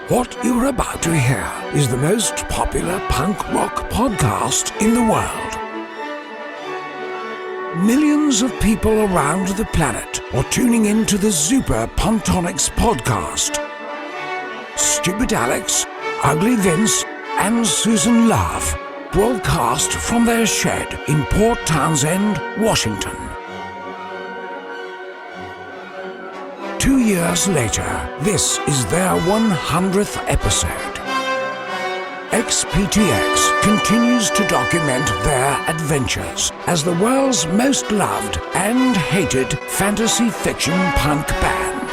What you're about to hear is the most popular punk rock podcast in the world. Millions of people around the planet are tuning in to the Xuper punktoniX podcast. Stupid Alex, Ugly Vince, and Susan Love broadcast from their shed in Port Townsend, Washington. 2 years later, this is their 100th episode. XPTX continues to document their adventures as the world's most loved and hated fantasy fiction punk band.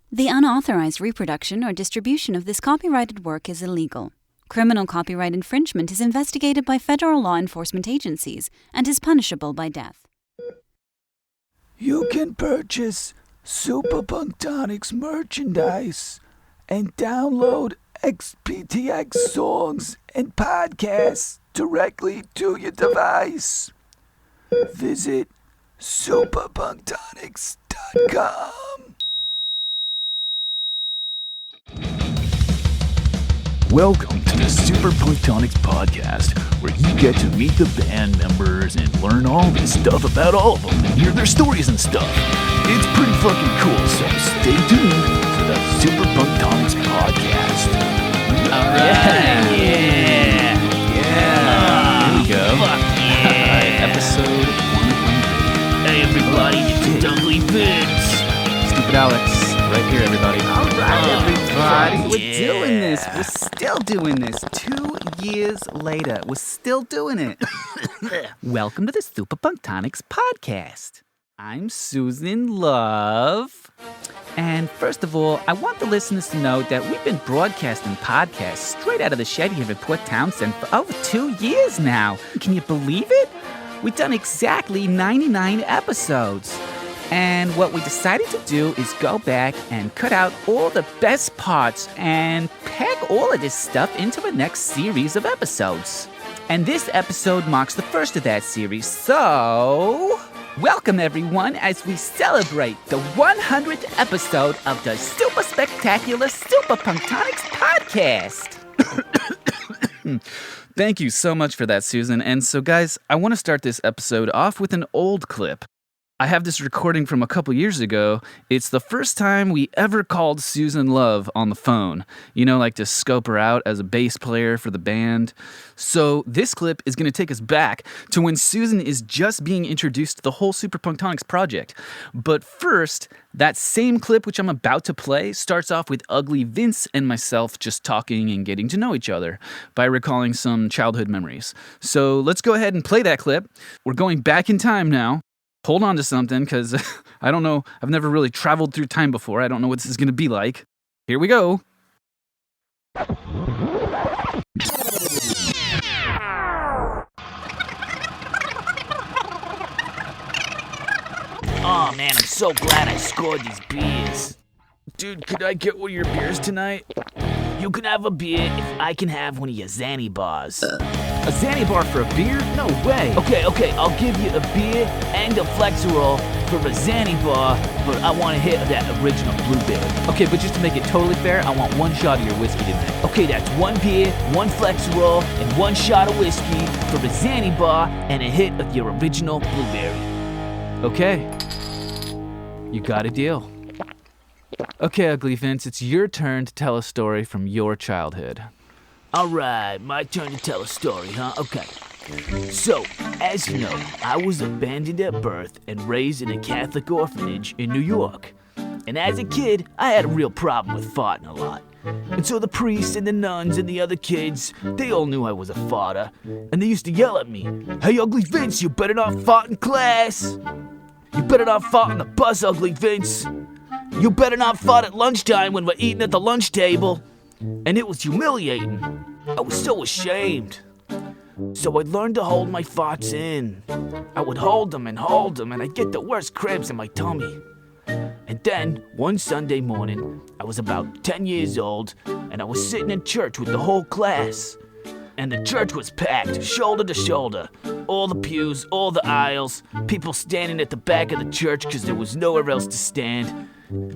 The unauthorized reproduction or distribution of this copyrighted work is illegal. Criminal copyright infringement is investigated by federal law enforcement agencies and is punishable by death. You can purchase Xuper punktoniX merchandise and download XPTX songs and podcasts directly to your device. Visit xuperpunktoniX.com. Welcome to the Xuper punktoniX podcast, where you get to meet the band members and learn all this stuff about all of them and hear their stories and stuff. It's pretty fucking cool, so stay tuned for the Xuper punktoniX podcast. Alright, Yeah. Here we go. Fuck yeah. Episode 100. Hey everybody, it's Ugly Vince. Stupid Alex, right here, everybody. All right, everybody. We're yeah. doing this. We're still doing this. 2 years later, we're still doing it. Welcome to the Xuper punktoniX podcast. I'm Susan Love. And first of all, I want the listeners to know that we've been broadcasting podcasts straight out of the shed here in Port Townsend for over 2 years now. Can you believe it? We've done exactly 99 episodes. And what we decided to do is go back and cut out all the best parts and pack all of this stuff into the next series of episodes. And this episode marks the first of that series, so welcome everyone as we celebrate the 100th episode of the super spectacular Xuper punktoniX podcast. Thank you so much for that, Susan. And so, guys, I want to start this episode off with an old clip. I have this recording from a couple years ago. It's the first time we ever called Susan Love on the phone, like to scope her out as a bass player for the band. So this clip is going to take us back to when Susan is just being introduced to the whole Xuper punktoniX project. But first, that same clip which I'm about to play starts off with Ugly Vince and myself just talking and getting to know each other by recalling some childhood memories. So let's go ahead and play that clip. We're going back in time now. Hold on to something, because I don't know, I've never really traveled through time before. I don't know what this is going to be like. Here we go. Oh man, I'm so glad I scored these beers. Dude, could I get one of your beers tonight? You can have a beer if I can have one of your Zanny bars. A Zanny bar for a beer? No way. Okay, I'll give you a beer and a Flexerol for a Zanny bar, but I want to hit that original blueberry. Okay, but just to make it totally fair, I want one shot of your whiskey tonight. Okay, that's one beer, one Flexerol, and one shot of whiskey for a Zanny bar and a hit of your original blueberry. Okay. You got a deal. Okay, Ugly Vince, it's your turn to tell a story from your childhood. Alright, my turn to tell a story, huh? Okay. So, as you know, I was abandoned at birth and raised in a Catholic orphanage in New York. And as a kid, I had a real problem with farting a lot. And so the priests and the nuns and the other kids, they all knew I was a farter. And they used to yell at me, "Hey, Ugly Vince, you better not fart in class! You better not fart on the bus, Ugly Vince! You better not fart at lunchtime when we're eating at the lunch table!" And it was humiliating. I was so ashamed. So I learned to hold my farts in. I would hold them, and I'd get the worst cramps in my tummy. And then, one Sunday morning, I was about 10 years old, and I was sitting in church with the whole class. and the church was packed, shoulder to shoulder. All the pews, all the aisles, people standing at the back of the church because there was nowhere else to stand.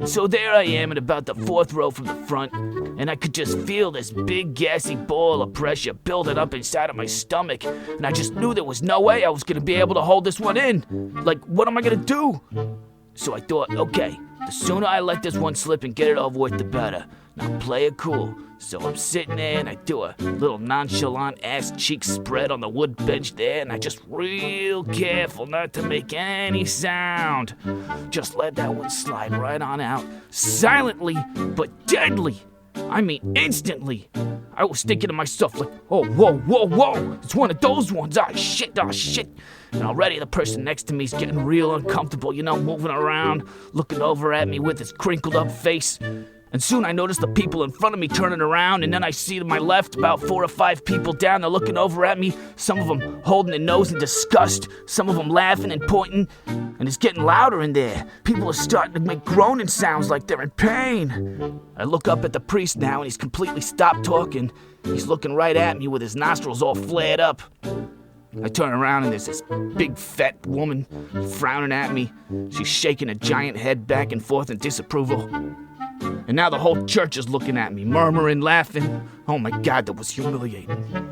So there I am in about the 4th row from the front, and I could just feel this big gassy ball of pressure building up inside of my stomach, and I just knew there was no way I was going to be able to hold this one in. Like, what am I going to do? So I thought, okay, the sooner I let this one slip and get it over with, the better. Now play it cool. So I'm sitting there and I do a little nonchalant ass cheek spread on the wood bench there, and I just real careful not to make any sound. Just let that one slide right on out, silently but deadly. I mean instantly. I was thinking to myself like, oh, whoa, it's one of those ones, oh shit. And already the person next to me is getting real uncomfortable, moving around, looking over at me with his crinkled up face. And soon I notice the people in front of me turning around, and then I see to my left about 4 or 5 people down. They're looking over at me, some of them holding their nose in disgust, some of them laughing and pointing, and it's getting louder in there. People are starting to make groaning sounds like they're in pain. I look up at the priest now, and he's completely stopped talking. He's looking right at me with his nostrils all flared up. I turn around and there's this big fat woman frowning at me. She's shaking a giant head back and forth in disapproval. And now the whole church is looking at me, murmuring, laughing. Oh my God, that was humiliating.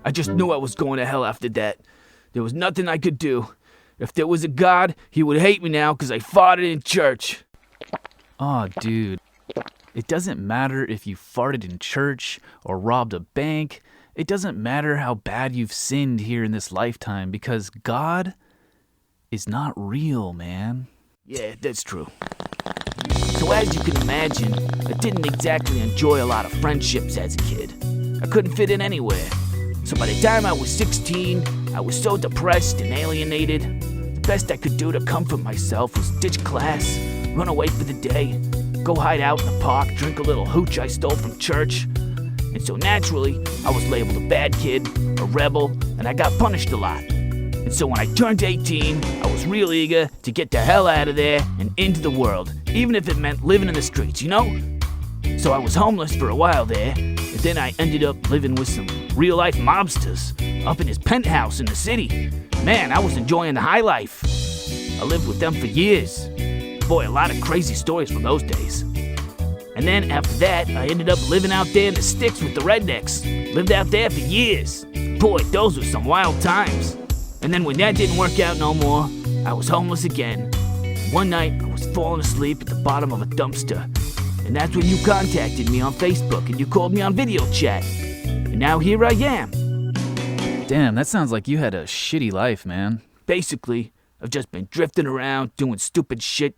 I just knew I was going to hell after that. There was nothing I could do. If there was a God, he would hate me now because I farted in church. Aw, dude. It doesn't matter if you farted in church or robbed a bank. It doesn't matter how bad you've sinned here in this lifetime, because God is not real, man. Yeah, that's true. So as you can imagine, I didn't exactly enjoy a lot of friendships as a kid. I couldn't fit in anywhere. So by the time I was 16, I was so depressed and alienated. The best I could do to comfort myself was ditch class, run away for the day, go hide out in the park, drink a little hooch I stole from church. And so naturally, I was labeled a bad kid, a rebel, and I got punished a lot. And so when I turned 18, I was real eager to get the hell out of there and into the world, even if it meant living in the streets, So I was homeless for a while there, and then I ended up living with some real-life mobsters up in his penthouse in the city. Man, I was enjoying the high life. I lived with them for years. Boy, a lot of crazy stories from those days. And then after that, I ended up living out there in the sticks with the rednecks. Lived out there for years. Boy, those were some wild times. And then when that didn't work out no more, I was homeless again. One night, I was falling asleep at the bottom of a dumpster. And that's when you contacted me on Facebook and you called me on video chat. And now here I am. Damn, that sounds like you had a shitty life, man. Basically, I've just been drifting around, doing stupid shit.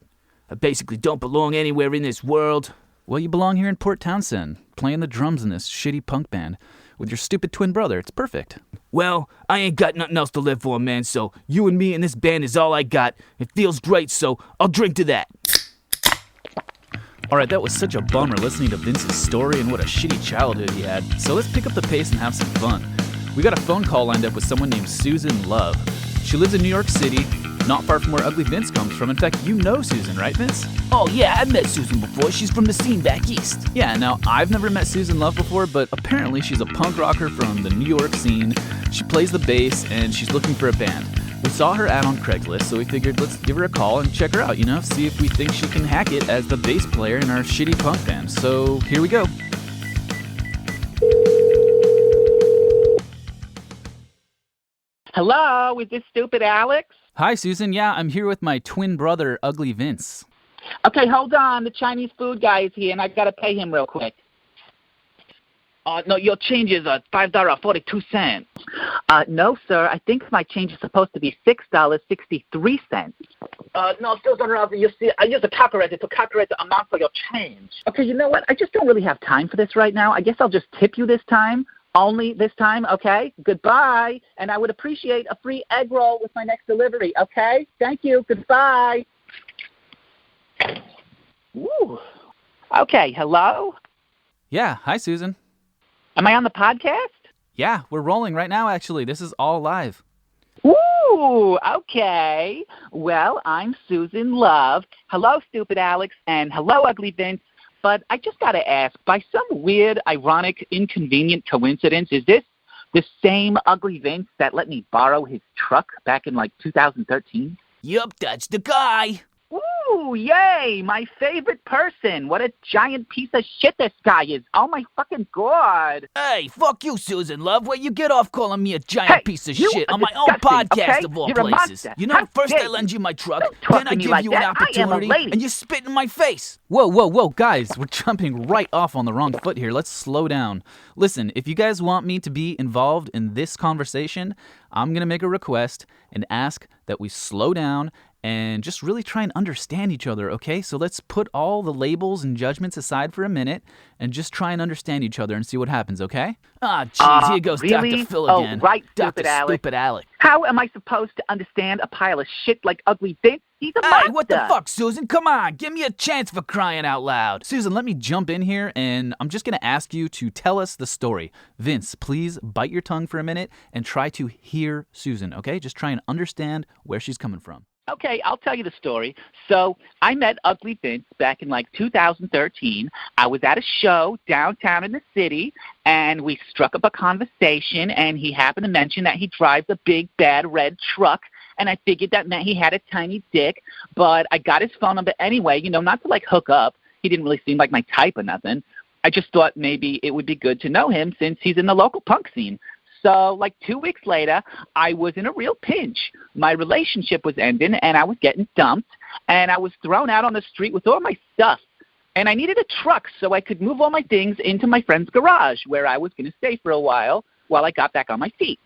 I basically don't belong anywhere in this world. Well, you belong here in Port Townsend, playing the drums in this shitty punk band with your stupid twin brother. It's perfect. Well, I ain't got nothing else to live for, man, so you and me in this band is all I got. It feels great, so I'll drink to that. All right, that was such a bummer listening to Vince's story and what a shitty childhood he had. So let's pick up the pace and have some fun. We got a phone call lined up with someone named Susan Love. She lives in New York City, not far from where Ugly Vince comes from. In fact, you know Susan, right, Vince? Oh, yeah, I've met Susan before. She's from the scene back east. Yeah, now, I've never met Susan Love before, but apparently she's a punk rocker from the New York scene. She plays the bass, and she's looking for a band. We saw her ad on Craigslist, so we figured let's give her a call and check her out, see if we think she can hack it as the bass player in our shitty punk band. So, here we go. Hello, is this stupid Alex? Hi, Susan. Yeah, I'm here with my twin brother, Ugly Vince. Okay, hold on. The Chinese food guy is here, and I gotta pay him real quick. No, your change is $5.42. No, sir. I think my change is supposed to be $6.63. No, sir. You see, I use a calculator to calculate the amount for your change. Okay, you know what? I just don't really have time for this right now. I guess I'll just tip you this time. Only this time, okay? Goodbye. And I would appreciate a free egg roll with my next delivery, okay? Thank you. Goodbye. Woo. Okay, hello? Yeah, hi, Susan. Am I on the podcast? Yeah, we're rolling right now, actually. This is all live. Ooh, okay. Well, I'm Susan Love. Hello, stupid Alex, and hello, Ugly Vince. but I just got to ask, by some weird, ironic, inconvenient coincidence, is this the same ugly Vince that let me borrow his truck back in, 2013? Yup, that's the guy. Ooh, yay, my favorite person. What a giant piece of shit this guy is. Oh, my fucking God. Hey, fuck you, Susan Love. Where you get off calling me a giant piece of you shit are on my own disgusting, podcast okay? of all You're a places? monster. You know, How first dare I lend you my truck, Don't talk then to I me give like you an that. I am a opportunity, lady. and you spit in my face. Whoa, guys, we're jumping right off on the wrong foot here. Let's slow down. Listen, if you guys want me to be involved in this conversation, I'm going to make a request and ask that we slow down and just really try and understand each other, okay? So let's put all the labels and judgments aside for a minute and just try and understand each other and see what happens, okay? Ah, jeez, here goes really? Dr. Phil Oh, again. right, Dr. stupid Alex. Stupid Alec. How am I supposed to understand a pile of shit like ugly Vince? He's a Hey, monster. what the fuck, Susan? Come on, give me a chance for crying out loud. Susan, let me jump in here, and I'm just going to ask you to tell us the story. Vince, please bite your tongue for a minute and try to hear Susan, okay? Just try and understand where she's coming from. Okay, I'll tell you the story. So I met Ugly Vince back in 2013. I was at a show downtown in the city, and we struck up a conversation, and he happened to mention that he drives a big, bad red truck, and I figured that meant he had a tiny dick, but I got his phone number anyway, not to hook up. He didn't really seem like my type or nothing. I just thought maybe it would be good to know him since he's in the local punk scene. So, 2 weeks later, I was in a real pinch. My relationship was ending, and I was getting dumped, and I was thrown out on the street with all my stuff. And I needed a truck so I could move all my things into my friend's garage, where I was going to stay for a while I got back on my feet.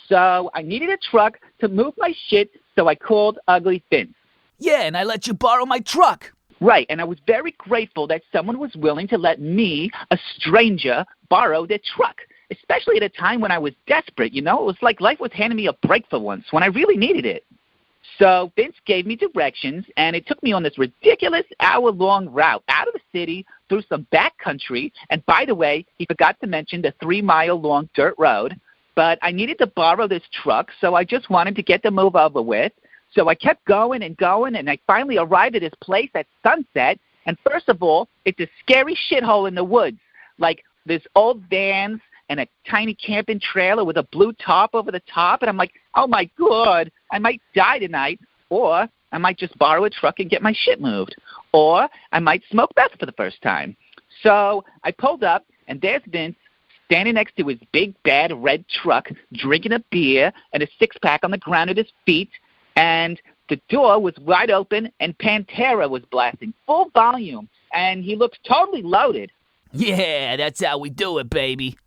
So I needed a truck to move my shit, so I called Ugly Vince. Yeah, and I let you borrow my truck. Right, and I was very grateful that someone was willing to let me, a stranger, borrow their truck. Especially at a time when I was desperate, It was like life was handing me a break for once when I really needed it. So Vince gave me directions, and it took me on this ridiculous hour-long route out of the city through some back country. And by the way, he forgot to mention the 3-mile-long dirt road. But I needed to borrow this truck, so I just wanted to get the move over with. So I kept going, and I finally arrived at this place at sunset. And first of all, it's a scary shithole in the woods. There's old vans and a tiny camping trailer with a blue top over the top. And I'm like, oh, my God, I might die tonight. Or I might just borrow a truck and get my shit moved. Or I might smoke meth for the first time. So I pulled up, and there's Vince standing next to his big, bad red truck, drinking a beer and a six-pack on the ground at his feet. And the door was wide open, and Pantera was blasting full volume. And he looks totally loaded. Yeah, that's how we do it, baby.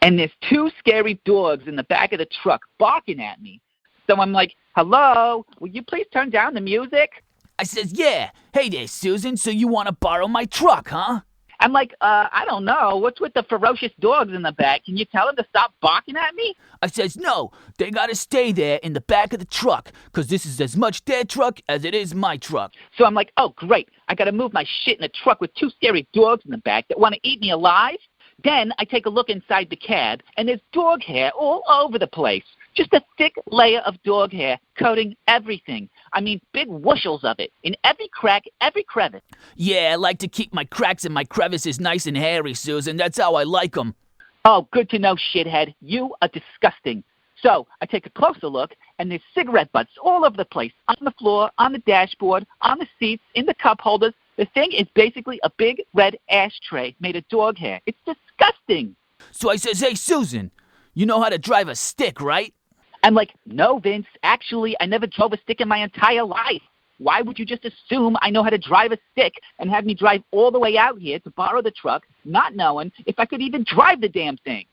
And there's 2 scary dogs in the back of the truck barking at me. So I'm like, hello, will you please turn down the music? I says, yeah. Hey there, Susan, so you want to borrow my truck, huh? I'm like, I don't know. What's with the ferocious dogs in the back? Can you tell them to stop barking at me? I says, no, they got to stay there in the back of the truck, because this is as much their truck as it is my truck. So I'm like, oh, great. I got to move my shit in a truck with 2 scary dogs in the back that want to eat me alive? Then I take a look inside the cab, and there's dog hair all over the place. Just a thick layer of dog hair coating everything. I mean, big whooshles of it, in every crack, every crevice. Yeah, I like to keep my cracks and my crevices nice and hairy, Susan. That's how I like 'em. Oh, good to know, shithead. You are disgusting. So I take a closer look, and there's cigarette butts all over the place, on the floor, on the dashboard, on the seats, in the cup holders. The thing is basically a big red ashtray made of dog hair. It's disgusting. So I says, hey, Susan, you know how to drive a stick, right? I'm like, no, Vince. Actually, I never drove a stick in my entire life. Why would you just assume I know how to drive a stick and have me drive all the way out here to borrow the truck, not knowing if I could even drive the damn thing?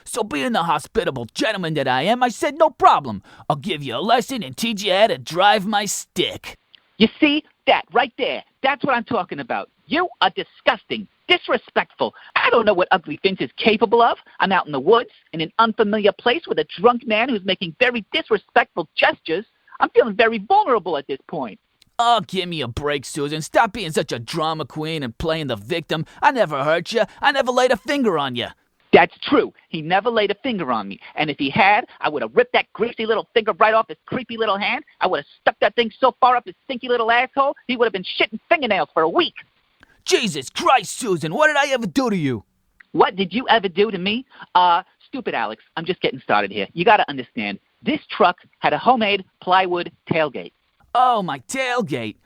So being the hospitable gentleman that I am, I said, no problem. I'll give you a lesson and teach you how to drive my stick. You see, that right there, that's what I'm talking about. You are disgusting, disrespectful. I don't know what Ugly Vince is capable of. I'm out in the woods, in an unfamiliar place with a drunk man who's making very disrespectful gestures. I'm feeling very vulnerable at this point. Oh, give me a break, Susan. Stop being such a drama queen and playing the victim. I never hurt you. I never laid a finger on you. That's true. He never laid a finger on me. And if he had, I would have ripped that greasy little finger right off his creepy little hand. I would have stuck that thing so far up his stinky little asshole, he would have been shitting fingernails for a week. Jesus Christ, Susan, what did I ever do to you? What did you ever do to me? Stupid Alex, I'm just getting started here. You gotta understand, this truck had a homemade plywood tailgate. Oh, my tailgate.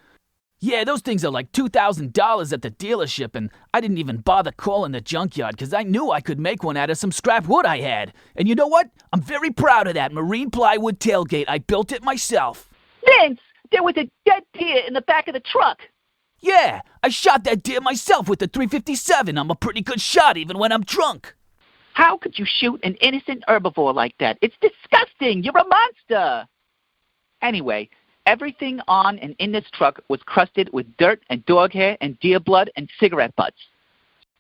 Yeah, those things are like $2,000 at the dealership, and I didn't even bother calling the junkyard because I knew I could make one out of some scrap wood I had. And you know what? I'm very proud of that marine plywood tailgate. I built it myself. Vince, there was a dead deer in the back of the truck. Yeah, I shot that deer myself with the .357. I'm a pretty good shot even when I'm drunk. How could you shoot an innocent herbivore like that? It's disgusting. You're a monster. Anyway, everything on and in this truck was crusted with dirt and dog hair and deer blood and cigarette butts.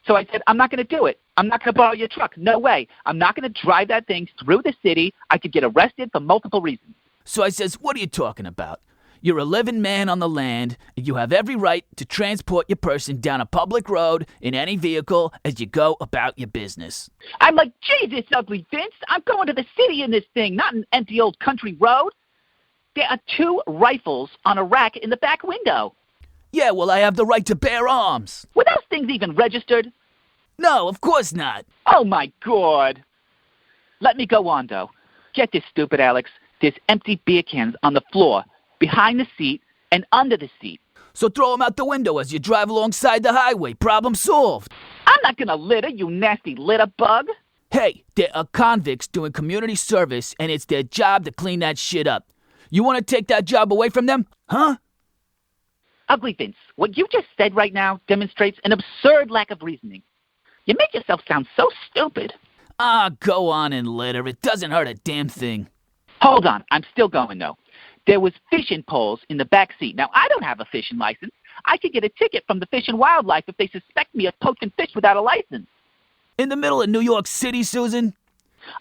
So I said, I'm not going to do it. I'm not going to borrow your truck. No way. I'm not going to drive that thing through the city. I could get arrested for multiple reasons. So I says, what are you talking about? You're a living man on the land, and you have every right to transport your person down a public road in any vehicle as you go about your business. I'm like, Jesus, ugly Vince. I'm going to the city in this thing, not an empty old country road. There are 2 rifles on a rack in the back window. Yeah, well, I have the right to bear arms. Were those things even registered? No, of course not. Oh, my God. Let me go on, though. Get this, stupid Alex. There's empty beer cans on the floor, behind the seat, and under the seat. So throw them out the window as you drive alongside the highway. Problem solved. I'm not going to litter, you nasty litter bug. Hey, there are convicts doing community service, and it's their job to clean that shit up. You want to take that job away from them? Huh? Ugly Vince, what you just said right now demonstrates an absurd lack of reasoning. You make yourself sound so stupid. Go on and litter. It doesn't hurt a damn thing. Hold on, I'm still going, though. There was fishing poles in the back seat. Now, I don't have a fishing license. I could get a ticket from the Fish and Wildlife if they suspect me of poaching fish without a license. In the middle of New York City, Susan?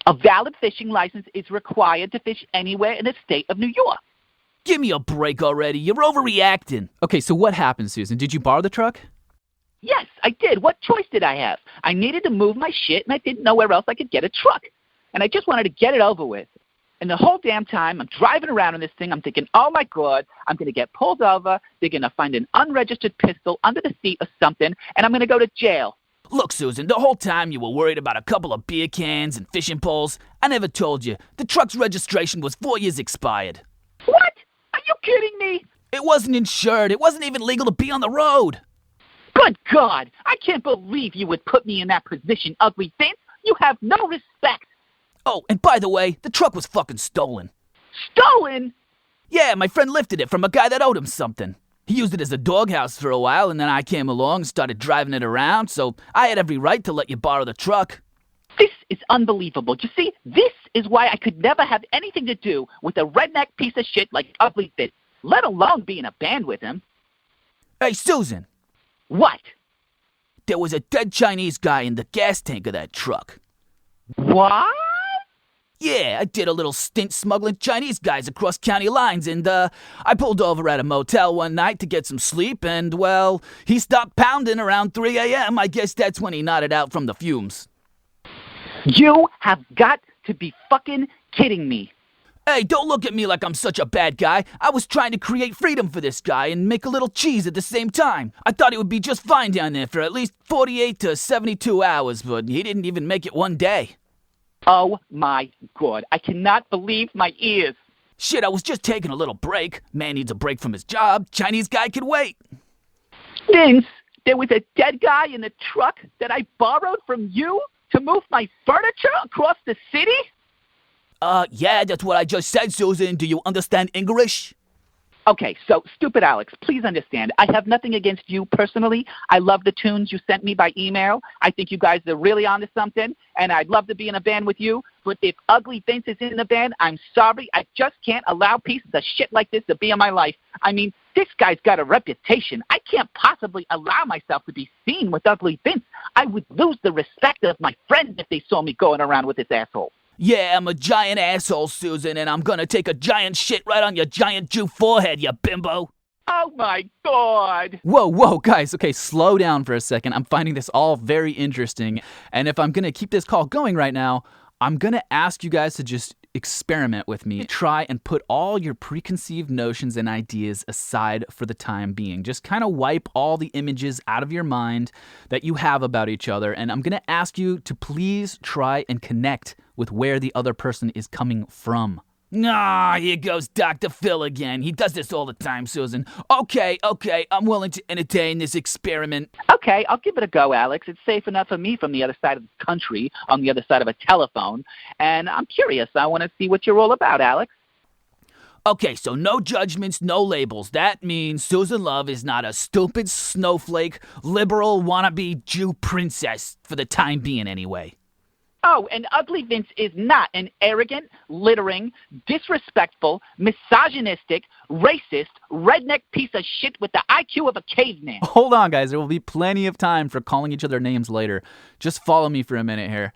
A valid fishing license is required to fish anywhere in the state of New York. Give me a break already. You're overreacting. Okay, so what happened, Susan? Did you borrow the truck? Yes, I did. What choice did I have? I needed to move my shit, and I didn't know where else I could get a truck. And I just wanted to get it over with. And the whole damn time I'm driving around in this thing, I'm thinking, oh, my God, I'm going to get pulled over. They're going to find an unregistered pistol under the seat or something, and I'm going to go to jail. Look, Susan, the whole time you were worried about a couple of beer cans and fishing poles, I never told you. The truck's registration was 4 years expired. What? Are you kidding me? It wasn't insured. It wasn't even legal to be on the road. Good God. I can't believe you would put me in that position, ugly Vince. You have no respect. Oh, and by the way, the truck was fucking stolen. Stolen? Yeah, my friend lifted it from a guy that owed him something. He used it as a doghouse for a while, and then I came along and started driving it around, so I had every right to let you borrow the truck. This is unbelievable. You see, this is why I could never have anything to do with a redneck piece of shit like Ugly Vince, let alone be in a band with him. Hey, Susan. What? There was a dead Chinese guy in the gas tank of that truck. What? Yeah, I did a little stint smuggling Chinese guys across county lines, and I pulled over at a motel one night to get some sleep, and, well, he stopped pounding around 3 a.m. I guess that's when he nodded out from the fumes. You have got to be fucking kidding me. Hey, don't look at me like I'm such a bad guy. I was trying to create freedom for this guy and make a little cheese at the same time. I thought he would be just fine down there for at least 48 to 72 hours, but he didn't even make it one day. Oh, my God. I cannot believe my ears. Shit, I was just taking a little break. Man needs a break from his job. Chinese guy can wait. Vince, there was a dead guy in the truck that I borrowed from you to move my furniture across the city? Yeah, that's what I just said, Susan. Do you understand English? Okay, so, stupid Alex, please understand. I have nothing against you personally. I love the tunes you sent me by email. I think you guys are really onto something, and I'd love to be in a band with you. But if Ugly Vince is in the band, I'm sorry. I just can't allow pieces of shit like this to be in my life. I mean, this guy's got a reputation. I can't possibly allow myself to be seen with Ugly Vince. I would lose the respect of my friends if they saw me going around with this asshole. Yeah, I'm a giant asshole, Susan, and I'm gonna take a giant shit right on your giant Jew forehead, you bimbo. Oh, my God. Whoa, guys. Okay, slow down for a second. I'm finding this all very interesting. And if I'm going to keep this call going right now, I'm going to ask you guys to just experiment with me. Try and put all your preconceived notions and ideas aside for the time being. Just kind of wipe all the images out of your mind that you have about each other. And I'm going to ask you to please try and connect with where the other person is coming from. Nah, here goes Dr. Phil again. He does this all the time, Susan. Okay, I'm willing to entertain this experiment. Okay, I'll give it a go, Alex. It's safe enough for me from the other side of the country, on the other side of a telephone. And I'm curious. I want to see what you're all about, Alex. Okay, so no judgments, no labels. That means Susan Love is not a stupid snowflake, liberal, wannabe Jew princess, for the time being anyway. Oh, and Ugly Vince is not an arrogant, littering, disrespectful, misogynistic, racist, redneck piece of shit with the IQ of a caveman. Hold on, guys. There will be plenty of time for calling each other names later. Just follow me for a minute here.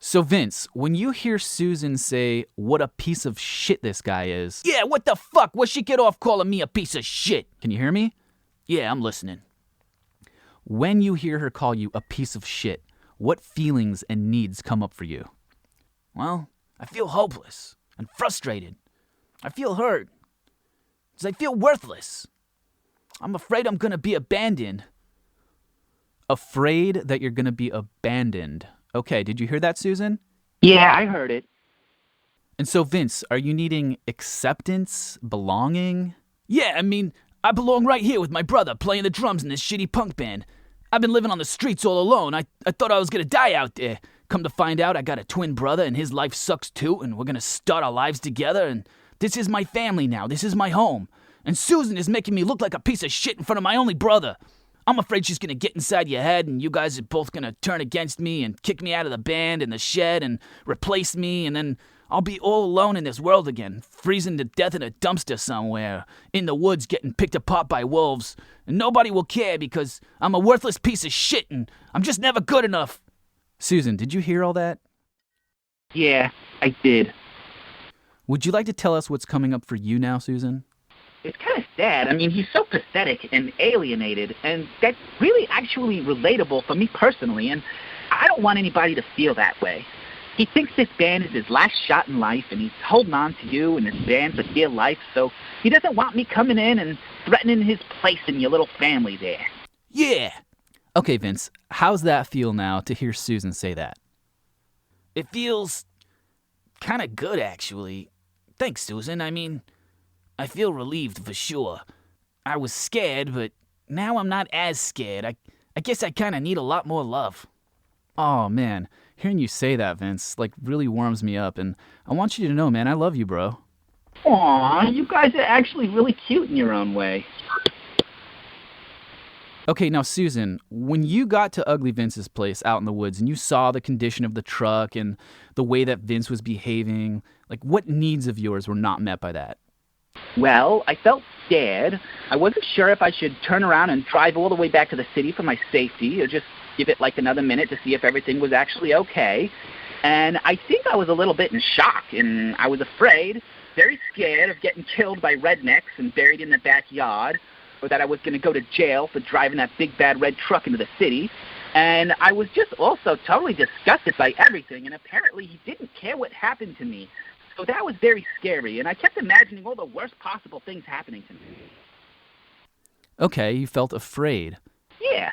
So, Vince, when you hear Susan say, what a piece of shit this guy is... Yeah, what the fuck? Where'd she get off calling me a piece of shit? Can you hear me? Yeah, I'm listening. When you hear her call you a piece of shit, what feelings and needs come up for you? Well, I feel hopeless and frustrated. I feel hurt. Because I feel worthless. I'm afraid I'm going to be abandoned. Afraid that you're going to be abandoned. Okay, did you hear that, Susan? Yeah, I heard it. And so, Vince, are you needing acceptance, belonging? Yeah, I mean, I belong right here with my brother playing the drums in this shitty punk band. I've been living on the streets all alone. I thought I was going to die out there. Come to find out, I got a twin brother and his life sucks too, and we're going to start our lives together, and this is my family now. This is my home. And Susan is making me look like a piece of shit in front of my only brother. I'm afraid she's going to get inside your head, and you guys are both going to turn against me and kick me out of the band and the shed and replace me, and then I'll be all alone in this world again, freezing to death in a dumpster somewhere, in the woods getting picked apart by wolves, and nobody will care because I'm a worthless piece of shit and I'm just never good enough. Susan, did you hear all that? Yeah, I did. Would you like to tell us what's coming up for you now, Susan? It's kind of sad. I mean, he's so pathetic and alienated, and that's really actually relatable for me personally, and I don't want anybody to feel that way. He thinks this band is his last shot in life, and he's holding on to you and his band for dear life, so he doesn't want me coming in and threatening his place in your little family there. Yeah. Okay, Vince, how's that feel now to hear Susan say that? It feels kind of good, actually. Thanks, Susan. I mean, I feel relieved for sure. I was scared, but now I'm not as scared. I guess I kind of need a lot more love. Oh, man. Hearing you say that, Vince, really warms me up, and I want you to know, man, I love you, bro. Aw, you guys are actually really cute in your own way. Okay, now, Susan, when you got to Ugly Vince's place out in the woods and you saw the condition of the truck and the way that Vince was behaving, what needs of yours were not met by that? Well, I felt scared. I wasn't sure if I should turn around and drive all the way back to the city for my safety or just give it another minute to see if everything was actually okay. And I think I was a little bit in shock, and I was afraid, very scared of getting killed by rednecks and buried in the backyard, or that I was going to go to jail for driving that big bad red truck into the city. And I was just also totally disgusted by everything, and apparently he didn't care what happened to me. So that was very scary, and I kept imagining all the worst possible things happening to me. Okay, you felt afraid. Yeah.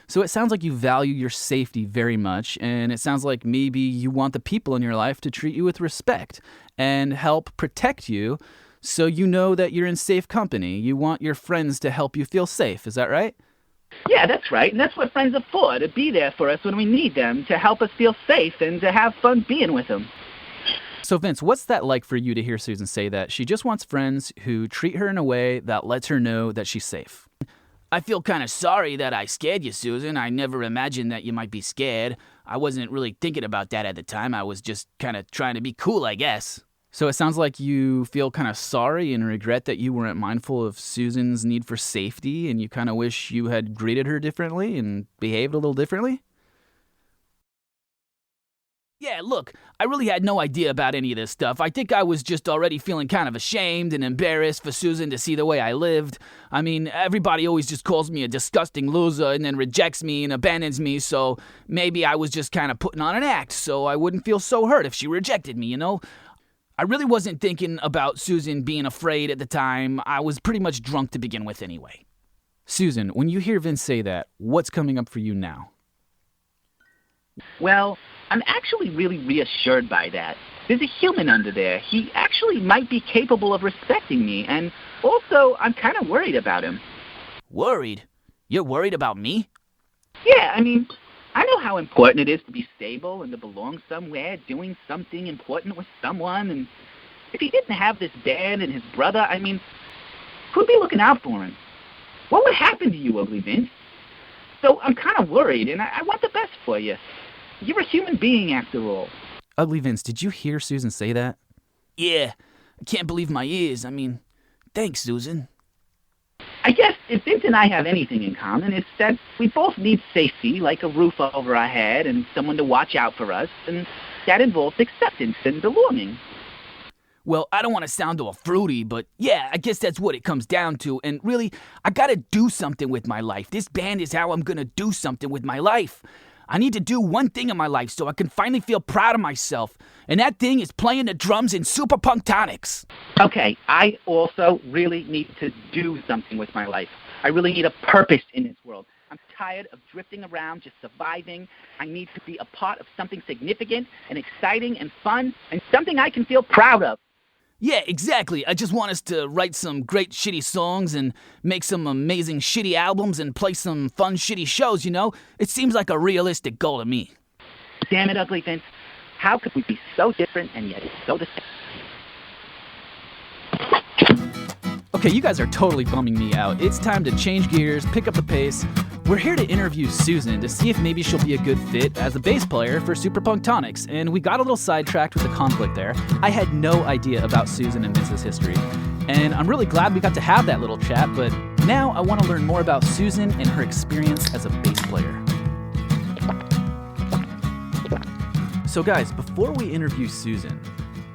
So it sounds like you value your safety very much, and it sounds like maybe you want the people in your life to treat you with respect and help protect you so you know that you're in safe company. You want your friends to help you feel safe. Is that right? Yeah, that's right, and that's what friends are for, to be there for us when we need them, to help us feel safe and to have fun being with them. So, Vince, what's that like for you to hear Susan say that she just wants friends who treat her in a way that lets her know that she's safe? I feel kind of sorry that I scared you, Susan. I never imagined that you might be scared. I wasn't really thinking about that at the time. I was just kind of trying to be cool, I guess. So it sounds like you feel kind of sorry and regret that you weren't mindful of Susan's need for safety, and you kind of wish you had greeted her differently and behaved a little differently? Yeah, look, I really had no idea about any of this stuff. I think I was just already feeling kind of ashamed and embarrassed for Susan to see the way I lived. I mean, everybody always just calls me a disgusting loser and then rejects me and abandons me, so maybe I was just kind of putting on an act so I wouldn't feel so hurt if she rejected me, you know? I really wasn't thinking about Susan being afraid at the time. I was pretty much drunk to begin with anyway. Susan, when you hear Vince say that, what's coming up for you now? Well, I'm actually really reassured by that. There's a human under there. He actually might be capable of respecting me, and also I'm kind of worried about him. Worried? You're worried about me? Yeah, I mean, I know how important it is to be stable and to belong somewhere, doing something important with someone, and if he didn't have this band and his brother, I mean, who'd be looking out for him? What would happen to you, Ugly Vince? So I'm kind of worried, and I want the best for you. You're a human being, after all. Ugly Vince, did you hear Susan say that? Yeah, I can't believe my ears. I mean, thanks, Susan. I guess if Vince and I have anything in common, it's that we both need safety, like a roof over our head and someone to watch out for us, and that involves acceptance and belonging. Well, I don't want to sound all fruity, but yeah, I guess that's what it comes down to. And really, I gotta do something with my life. This band is how I'm gonna do something with my life. I need to do one thing in my life so I can finally feel proud of myself. And that thing is playing the drums in Xuper punktoniX. Okay, I also really need to do something with my life. I really need a purpose in this world. I'm tired of drifting around, just surviving. I need to be a part of something significant and exciting and fun and something I can feel proud of. Yeah, exactly. I just want us to write some great shitty songs and make some amazing shitty albums and play some fun shitty shows, you know? It seems like a realistic goal to me. Damn it, Ugly Vince. How could we be so different and yet so the same? Okay, you guys are totally bumming me out. It's time to change gears, pick up the pace. We're here to interview Susan to see if maybe she'll be a good fit as a bass player for Xuper punktoniX, and we got a little sidetracked with the conflict there. I had no idea about Susan and Vince's history, and I'm really glad we got to have that little chat, but now I want to learn more about Susan and her experience as a bass player. So guys, before we interview Susan,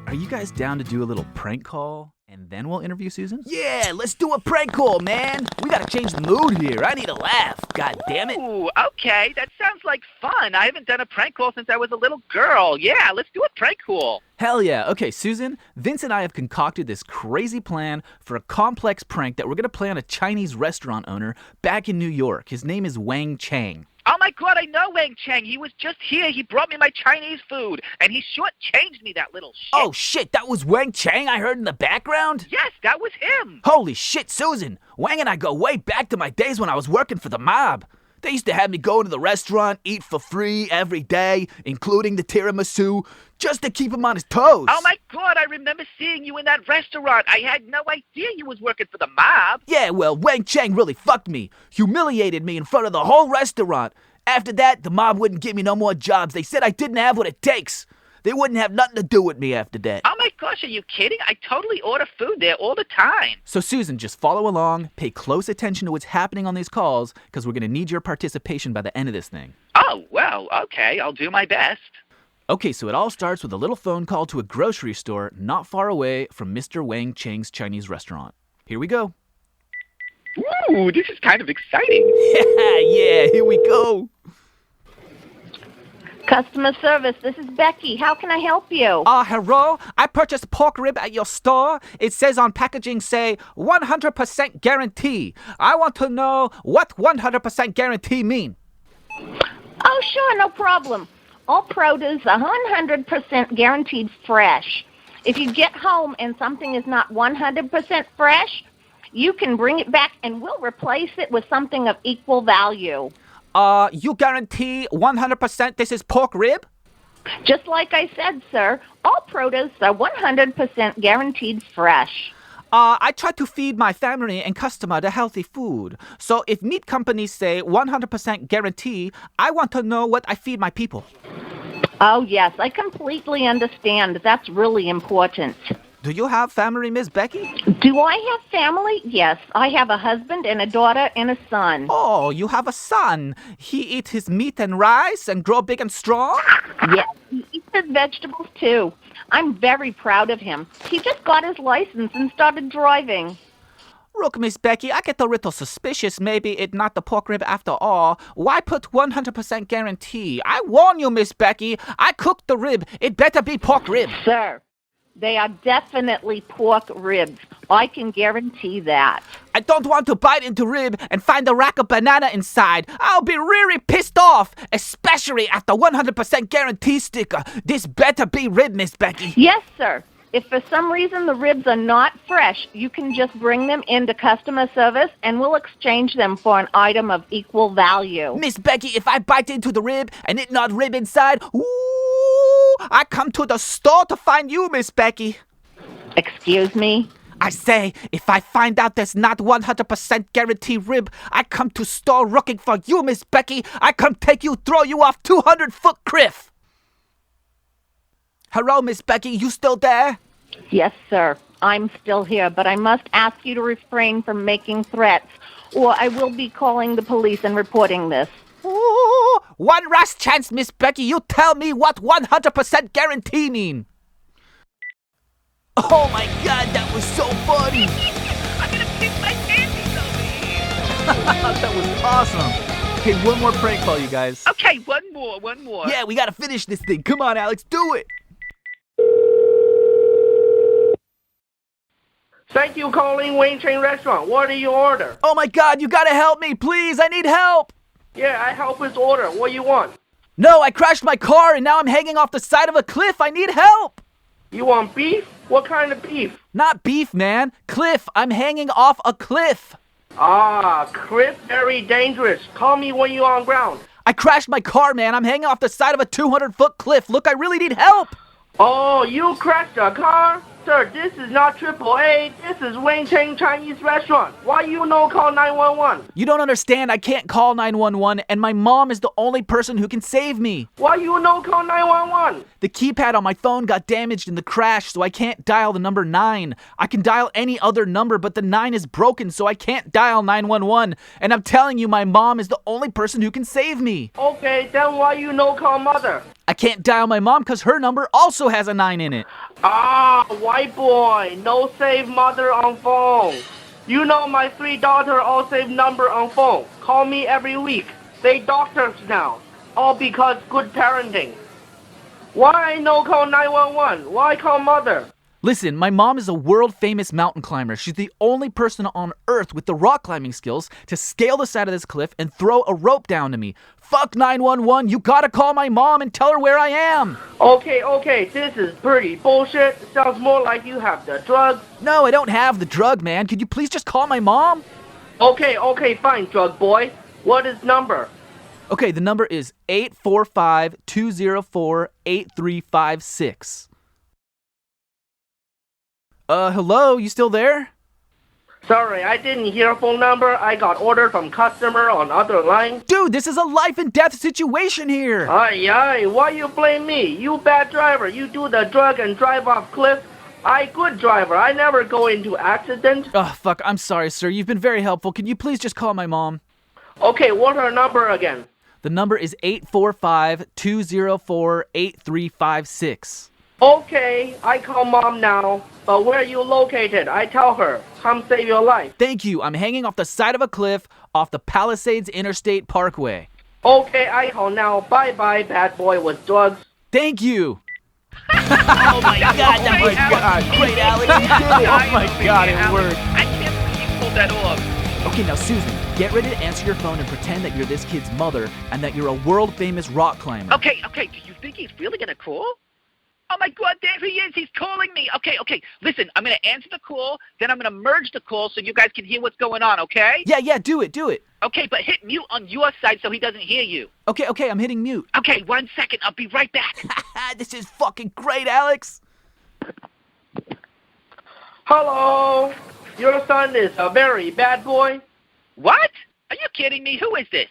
are you guys down to do a little prank call? And then we'll interview Susan? Yeah, let's do a prank call, man. We gotta change the mood here. I need a laugh. God damn it. Ooh, okay. That sounds like fun. I haven't done a prank call since I was a little girl. Yeah, let's do a prank call. Hell yeah. Okay, Susan, Vince and I have concocted this crazy plan for a complex prank that we're going to play on a Chinese restaurant owner back in New York. His name is Wang Chang. Oh, my God, I know Wang Chang. He was just here. He brought me my Chinese food, and he shortchanged me, that little shit. Oh, shit, that was Wang Chang I heard in the background? Yes, that was him. Holy shit, Susan. Wang and I go way back to my days when I was working for the mob. They used to have me go to the restaurant, eat for free every day, including the tiramisu, just to keep him on his toes. Oh, my God, I remember seeing you in that restaurant. I had no idea you was working for the mob. Yeah, well, Wang Chang really fucked me, humiliated me in front of the whole restaurant. After that, the mob wouldn't give me no more jobs. They said I didn't have what it takes. They wouldn't have nothing to do with me after that. Oh, my gosh, are you kidding? I totally order food there all the time. So, Susan, just follow along, pay close attention to what's happening on these calls, because we're going to need your participation by the end of this thing. Oh, well, okay, I'll do my best. Okay, so it all starts with a little phone call to a grocery store not far away from Mr. Wang Chang's Chinese restaurant. Here we go. Ooh, this is kind of exciting. Yeah, here we go. Customer service, this is Becky. How can I help you? Hello? I purchased pork rib at your store. It says on packaging, say, 100% guarantee. I want to know what 100% guarantee mean. Oh, sure, no problem. All produce 100% guaranteed fresh. If you get home and something is not 100% fresh, you can bring it back and we'll replace it with something of equal value. You guarantee 100% this is pork rib? Just like I said, sir, all produce are 100% guaranteed fresh. I try to feed my family and customer the healthy food. So if meat companies say 100% guarantee, I want to know what I feed my people. Oh, yes, I completely understand. That's really important. Do you have family, Miss Becky? Do I have family? Yes, I have a husband and a daughter and a son. Oh, you have a son. He eats his meat and rice and grow big and strong? Yes, he eats his vegetables too. I'm very proud of him. He just got his license and started driving. Look, Miss Becky, I get a little suspicious. Maybe it's not the pork rib after all. Why put 100% guarantee? I warn you, Miss Becky. I cooked the rib. It better be pork rib. Sir, They are definitely pork ribs. I can guarantee that. I don't want to bite into rib and find a rack of banana inside. I'll be really pissed off, especially at the 100% guarantee sticker. This better be rib, Miss Becky. Yes, sir. If for some reason the ribs are not fresh, you can just bring them into customer service and we'll exchange them for an item of equal value. Miss Becky, if I bite into the rib and it not rib inside, ooh, I come to the store to find you, Miss Becky. Excuse me? I say, if I find out there's not 100% guarantee rib, I come to store looking for you, Miss Becky. I come take you, throw you off 200-foot cliff. Hello, Miss Becky, you still there? Yes, sir. I'm still here, but I must ask you to refrain from making threats, or I will be calling the police and reporting this. Ooh, one last chance, Miss Becky. You tell me what 100% guarantee mean. Oh my God, that was so funny. I'm gonna pick my panties over here. That was awesome. Okay, one more prank call, you guys. Okay, one more. Yeah, we gotta finish this thing. Come on, Alex, do it. Thank you calling Wayne Chain Restaurant. What do you order? Oh my God, you gotta help me, please. I need help. Yeah, I help with order. What do you want? No, I crashed my car and now I'm hanging off the side of a cliff. I need help. You want beef? What kind of beef? Not beef, man. Cliff. I'm hanging off a cliff. Ah, cliff, very dangerous. Call me when you're on ground. I crashed my car, man. I'm hanging off the side of a 200-foot cliff. Look, I really need help. Oh, you crashed a car? Sir, this is not AAA. This is Wayne Chain Chinese Restaurant. Why you no call 911? You don't understand. I can't call 911, and my mom is the only person who can save me. Why you no call 911? The keypad on my phone got damaged in the crash, so I can't dial the number 9. I can dial any other number, but the 9 is broken, so I can't dial 911. And I'm telling you, my mom is the only person who can save me. Okay, then why you no call mother? I can't dial my mom because her number also has a 9 in it. Ah, white boy, no save mother on phone. You know my 3 daughter all save number on phone. Call me every week. They doctors now. All because good parenting. Why no call 911? Why call mother? Listen, my mom is a world-famous mountain climber. She's the only person on Earth with the rock climbing skills to scale the side of this cliff and throw a rope down to me. Fuck 911, you gotta call my mom and tell her where I am. Okay, this is pretty bullshit. Sounds more like you have the drug. No, I don't have the drug, man. Could you please just call my mom? Okay, fine, drug boy. What is number? Okay, the number is 845-204-8356. Hello, you still there? Sorry, I didn't hear phone number. I got order from customer on other line. Dude, this is a life and death situation here. Aye, why you blame me? You bad driver. You do the drug and drive off cliff. I good driver. I never go into accident. Oh, fuck, I'm sorry, sir. You've been very helpful. Can you please just call my mom? Okay, what's her number again? The number is 845-204-8356. Okay, I call mom now. But where you located? I tell her. Come save your life. Thank you. I'm hanging off the side of a cliff off the Palisades Interstate Parkway. Okay, I call now. Bye-bye, bad boy with drugs. Thank you. Oh my God, that was Great, Alex. You did it. Oh my God, it worked. I can't believe you pulled that off. Okay, now, Susan, get ready to answer your phone and pretend that you're this kid's mother and that you're a world-famous rock climber. Okay, do you think he's really gonna call? Oh my God, there he is. He's calling me. Okay. Listen, I'm going to answer the call, then I'm going to merge the call so you guys can hear what's going on, okay? Yeah, do it. Okay, but hit mute on your side so he doesn't hear you. Okay, I'm hitting mute. Okay, 1 second. I'll be right back. This is fucking great, Alex. Hello. Your son is a very bad boy. What? Are you kidding me? Who is this?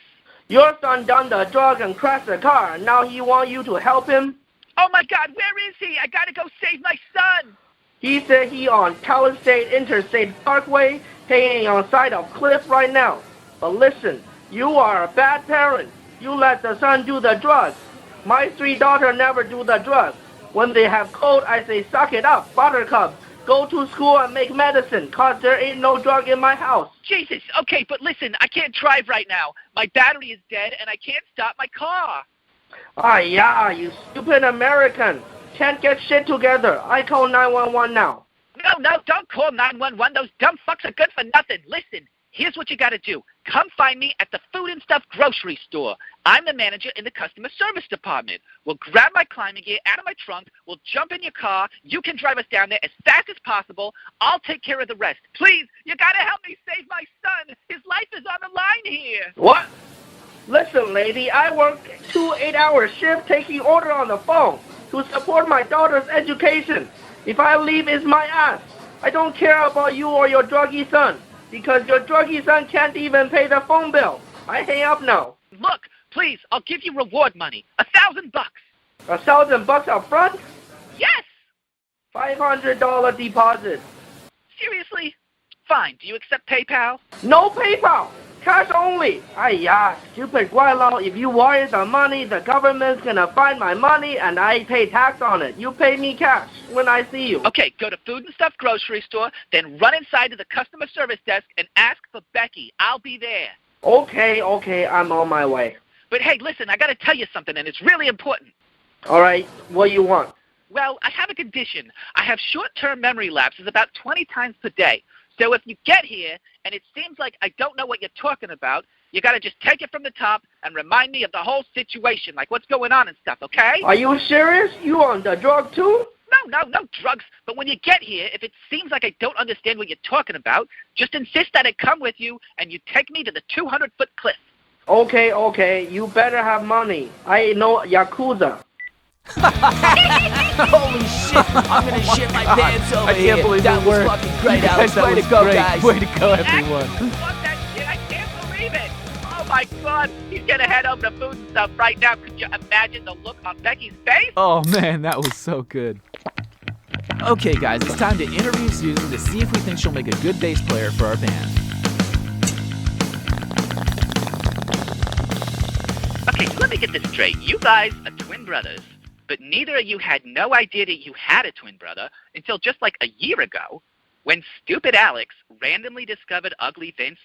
Your son done the drug and crashed the car. Now he want you to help him? Oh my God, where is he? I gotta go save my son. He said he on Palisade Interstate Parkway, hanging on side of cliff right now. But listen, you are a bad parent. You let the son do the drugs. My 3 daughters never do the drugs. When they have cold, I say, suck it up, buttercup. Go to school and make medicine, cause there ain't no drug in my house. Jesus, okay, but listen, I can't drive right now. My battery is dead and I can't stop my car. Ah, yeah, you stupid American. can't get shit together. I call 911 now. No, don't call 911. Those dumb fucks are good for nothing. Listen, here's what you gotta do. Come find me at the food and stuff grocery store. I'm the manager in the customer service department. We'll grab my climbing gear out of my trunk. We'll jump in your car. You can drive us down there as fast as possible. I'll take care of the rest. Please, you gotta help me save my son. His life is on the line here. What? Listen, lady, I work 2 8-hour shifts taking order on the phone to support my daughter's education. If I leave, it's my ass. I don't care about you or your druggy son, because your druggy son can't even pay the phone bill. I hang up now. Look, please, I'll give you reward money. $1,000. $1,000 up front? Yes! $500 deposit. Seriously? Fine. Do you accept PayPal? No PayPal. Cash only. Aiya, stupid Guailao. If you wire the money, the government's gonna find my money and I pay tax on it. You pay me cash when I see you. Okay, go to food and stuff grocery store, then run inside to the customer service desk and ask for Becky. I'll be there. Okay, I'm on my way. But hey, listen, I gotta tell you something, and it's really important. All right, what do you want? Well, I have a condition. I have short-term memory lapses about 20 times per day. So if you get here and it seems like I don't know what you're talking about, you got to just take it from the top and remind me of the whole situation, like what's going on and stuff, okay? Are you serious? You on the drug too? No drugs. But when you get here, if it seems like I don't understand what you're talking about, just insist that I come with you and you take me to the 200-foot cliff. Okay. You better have money. I know Yakuza. Holy shit, I'm gonna shit my pants over here. I can't believe that was fucking great, Alex. Way to go, guys. Way to go, everyone. Fuck that shit, I can't believe it. Oh my God, he's gonna head over to food and stuff right now. Could you imagine the look on Becky's face? Oh man, that was so good. Okay, guys, it's time to interview Susan to see if we think she'll make a good bass player for our band. Okay, so let me get this straight. You guys are twin brothers, but neither of you had no idea that you had a twin brother until just like a year ago when stupid Alex randomly discovered Ugly Vince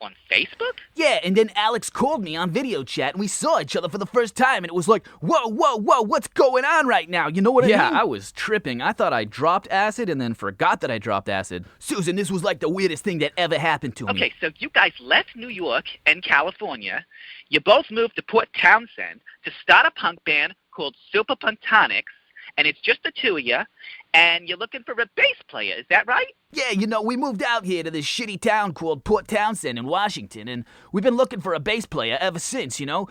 on Facebook? Yeah, and then Alex called me on video chat and we saw each other for the first time and it was like, whoa, what's going on right now? You know what I mean? Yeah, I was tripping. I thought I dropped acid and then forgot that I dropped acid. Susan, this was like the weirdest thing that ever happened to me. Okay, so you guys left New York and California. You both moved to Port Townsend to start a punk band called Xuper punktoniX, and it's just the two of you, and you're looking for a bass player, is that right? Yeah, you know, we moved out here to this shitty town called Port Townsend in Washington, and we've been looking for a bass player ever since, you know?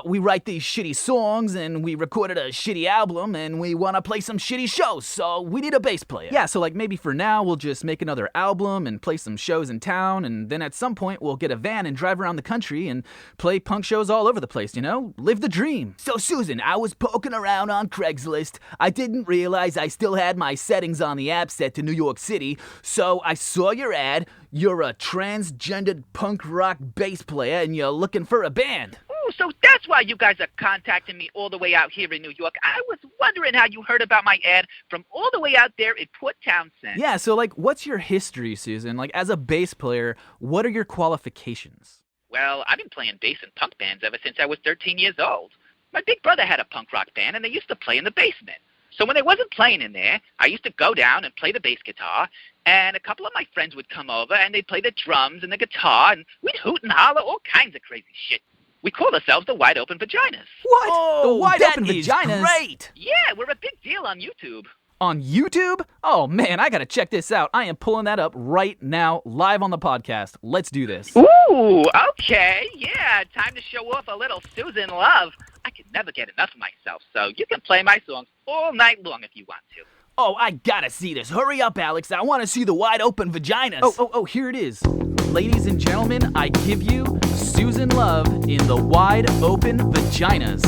We write these shitty songs, and we recorded a shitty album, and we want to play some shitty shows, so we need a bass player. Yeah, so like maybe for now, we'll just make another album and play some shows in town, and then at some point, we'll get a van and drive around the country and play punk shows all over the place, you know? Live the dream. So, Susan, I was poking around on Craigslist. I didn't realize I still had my settings on the app set to New York City, so I saw your ad. You're a transgendered punk rock bass player, and you're looking for a band. So that's why you guys are contacting me all the way out here in New York. I was wondering how you heard about my ad from all the way out there in Port Townsend. Yeah, so like, what's your history, Susan? Like, as a bass player, what are your qualifications? Well, I've been playing bass in punk bands ever since I was 13 years old. My big brother had a punk rock band, and they used to play in the basement. So when they wasn't playing in there, I used to go down and play the bass guitar, and a couple of my friends would come over, and they'd play the drums and the guitar, and we'd hoot and holler, all kinds of crazy shit. We called ourselves the Wide Open Vaginas. What? Oh, the Wide Open that is Vaginas? Great! Yeah, we're a big deal on YouTube. On YouTube? Oh man, I gotta check this out. I am pulling that up right now, live on the podcast. Let's do this. Ooh, okay, yeah, time to show off a little Susan love. I can never get enough of myself, so you can play my songs all night long if you want to. Oh, I gotta see this. Hurry up, Alex. I want to see the Wide Open Vaginas. Oh, here it is. Ladies and gentlemen, I give you Susan Love in the Wide Open Vaginas.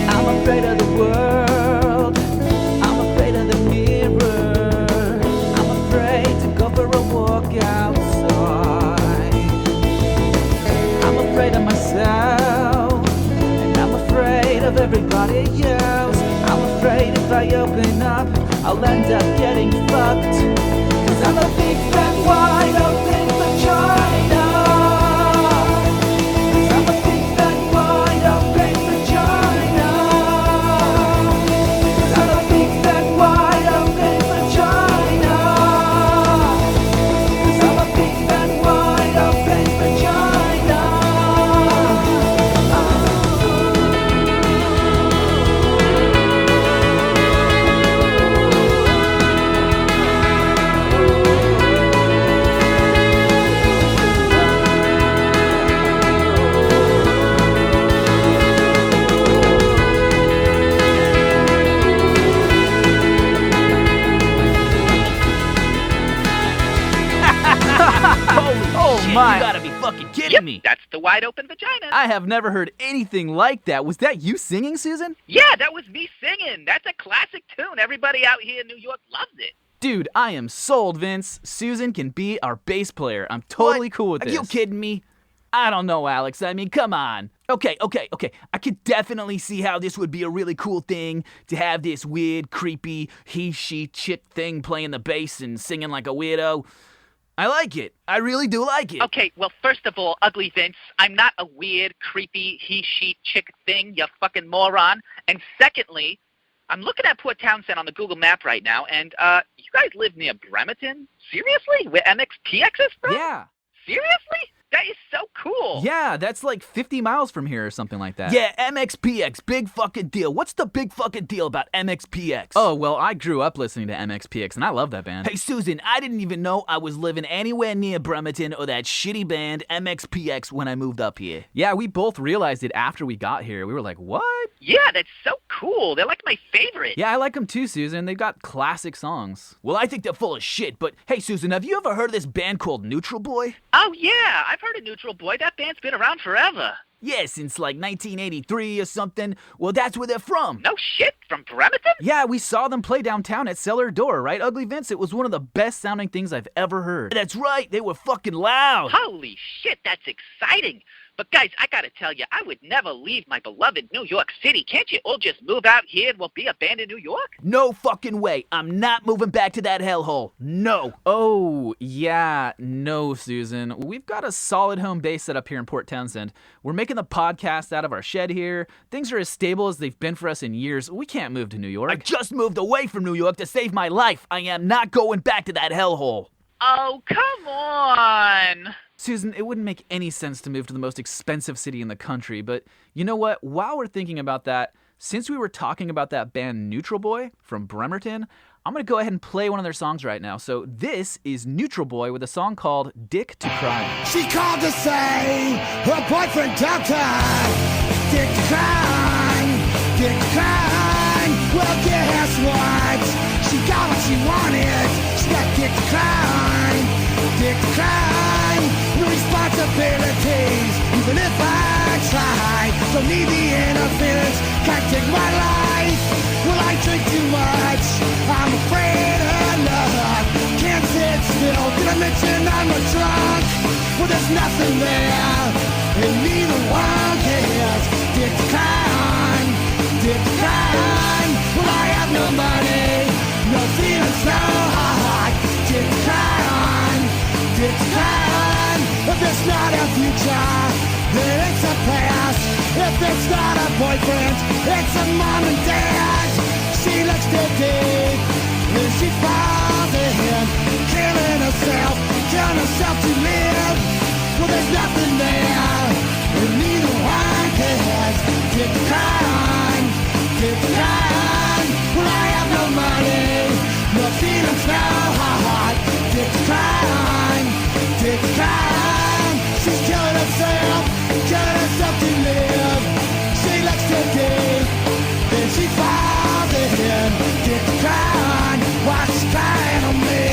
I'm afraid of the world. I'm afraid of the mirror. I'm afraid to go for a walk outside. I'm afraid of myself, and I'm afraid of everybody else. I'm afraid if I open up, I'll end up getting fucked. 'Cause I'm a big fat wide open vagina. 'Cause I'm a big fat wide my. You gotta be fucking kidding me. That's the wide open vagina. I have never heard anything like that. Was that you singing, Susan? Yeah, that was me singing. That's a classic tune. Everybody out here in New York loves it. Dude, I am sold, Vince. Susan can be our bass player. I'm totally cool with Are this. you kidding me? I don't know, Alex. I mean, come on. Okay. I could definitely see how this would be a really cool thing to have this weird, creepy, he-she chick thing playing the bass and singing like a weirdo. I like it. I really do like it. Okay, well, first of all, Ugly Vince, I'm not a weird, creepy, he-she chick thing, you fucking moron. And secondly, I'm looking at Port Townsend on the Google map right now, and you guys live near Bremerton? Seriously? Where MXPX is from? Yeah. Seriously? That is so cool. Yeah, that's like 50 miles from here or something like that. Yeah, MXPX, big fucking deal. What's the big fucking deal about MXPX? Oh, well, I grew up listening to MXPX, and I love that band. Hey, Susan, I didn't even know I was living anywhere near Bremerton or that shitty band MXPX when I moved up here. Yeah, we both realized it after we got here. We were like, what? Yeah, that's so cool. They're like my favorite. Yeah, I like them too, Susan. They've got classic songs. Well, I think they're full of shit, but hey, Susan, have you ever heard of this band called Neutral Boy? Oh, yeah, I've heard of Neutral Boy. That band's been around forever. Yeah, since like 1983 or something. Well, that's where they're from. No shit, from Bremerton? Yeah, we saw them play downtown at Cellar Door, right, Ugly Vince? It was one of the best sounding things I've ever heard. That's right, they were fucking loud. Holy shit, that's exciting. But guys, I gotta tell you, I would never leave my beloved New York City. Can't you all just move out here and we'll be a band in New York? No fucking way. I'm not moving back to that hellhole. No. Oh, yeah, no, Susan. We've got a solid home base set up here in Port Townsend. We're making the podcast out of our shed here. Things are as stable as they've been for us in years. We can't move to New York. I just moved away from New York to save my life. I am not going back to that hellhole. Oh, come on. Susan, it wouldn't make any sense to move to the most expensive city in the country, but you know what? While we're thinking about that, since we were talking about that band Neutral Boy from Bremerton, I'm going to go ahead and play one of their songs right now. So this is Neutral Boy with a song called Dick to Crying. She called to say her boyfriend dumped her. Dick to crying, Dick to crying. Well, guess what? She got what she wanted. She got Dick to crying, Dick to crying. No responsibilities, even if I try. Don't need the interference, can't take my life. Well, I drink too much, I'm afraid of love. Can't sit still, did I mention I'm a drunk? Well, there's nothing there, and neither one cares. Dick to crying, Dick to crying. Well, I have no money, no feelings, no heart. Dick to crying, Dick to crying. If it's not a future, then it's a past. If it's not a boyfriend, it's a mom and dad. She looks too deep, and she falls in, killing herself to live. Well, there's nothing there, and neither one cares. Dick to crying, Dick to crying. Well, I have no money, no feelings, no heart. Dick to crying, Dick to crying. She's killing herself to live. She looks too deep, then she falls in. Dick to crying, why she's crying on me?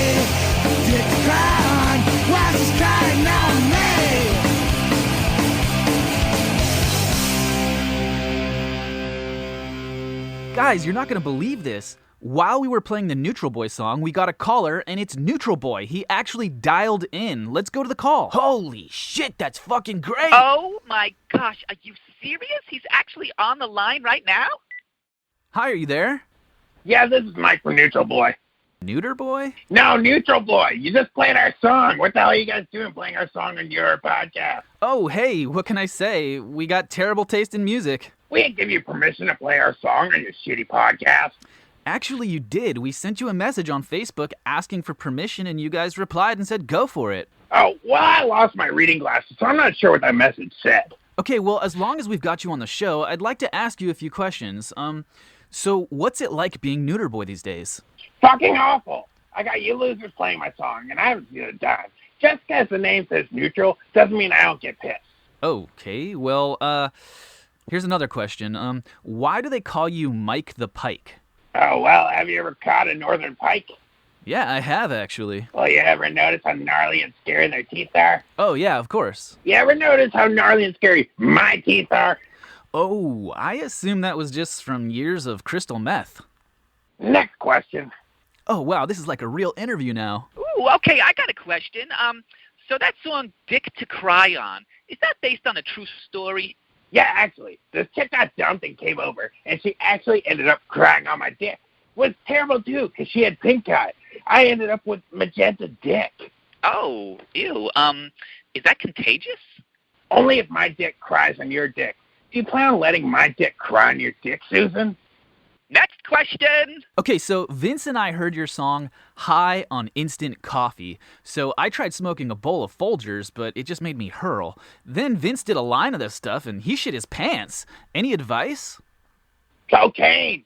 Dick to crying, why she's crying on me? Guys, you're not going to believe this. While we were playing the Neutral Boy song, we got a caller, and it's Neutral Boy. He actually dialed in. Let's go to the call. Holy shit, that's fucking great. Oh my gosh, are you serious? He's actually on the line right now? Hi, are you there? Yeah, this is Mike from Neutral Boy. Neuter Boy? No, Neutral Boy. You just played our song. What the hell are you guys doing playing our song on your podcast? Oh, hey, what can I say? We got terrible taste in music. We didn't give you permission to play our song on your shitty podcast. Actually, you did. We sent you a message on Facebook asking for permission, and you guys replied and said go for it. Oh, well, I lost my reading glasses, so I'm not sure what that message said. Okay, well, as long as we've got you on the show, I'd like to ask you a few questions. So what's it like being Neuter Boy these days? Fucking awful. I got you losers playing my song, and I haven't seen a dime. Just because the name says neutral doesn't mean I don't get pissed. Okay, well, here's another question. Why do they call you Mike the Pike? Oh, well, have you ever caught a northern pike? Yeah, I have actually. Well, you ever notice how gnarly and scary their teeth are? Oh, yeah, of course. You ever notice how gnarly and scary my teeth are? Oh, I assume that was just from years of crystal meth. Next question. Oh, wow, this is like a real interview now. Ooh, okay, I got a question. So that song Dick to Cry On, is that based on a true story? Yeah, actually, this chick got dumped and came over, and she actually ended up crying on my dick. Was terrible, too, because she had pink eye. I ended up with magenta dick. Oh, ew. Is that contagious? Only if my dick cries on your dick. Do you plan on letting my dick cry on your dick, Susan? Next question. Okay, so Vince and I heard your song High on Instant Coffee. So I tried smoking a bowl of Folgers, but it just made me hurl. Then Vince did a line of this stuff, and he shit his pants. Any advice? Cocaine!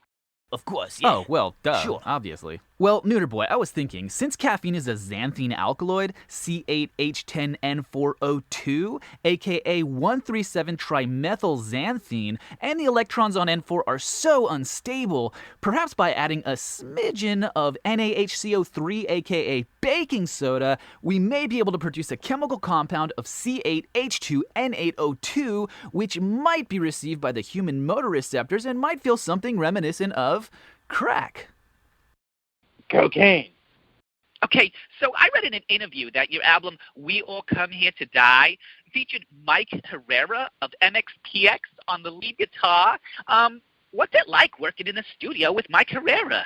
Of course, yeah. Oh, well, duh, Sure. obviously. Well, Neuter Boy, I was thinking, since caffeine is a xanthine alkaloid, C8H10N4O2, aka 137-trimethylxanthine, and the electrons on N4 are so unstable, perhaps by adding a smidgen of NaHCO3, aka baking soda, we may be able to produce a chemical compound of C8H2N8O2, which might be received by the human motoreceptors and might feel something reminiscent of crack. Cocaine. Okay, so I read in an interview that your album We All Come Here to Die featured Mike Herrera of MXPX on the lead guitar. What's it like working in the studio with Mike Herrera?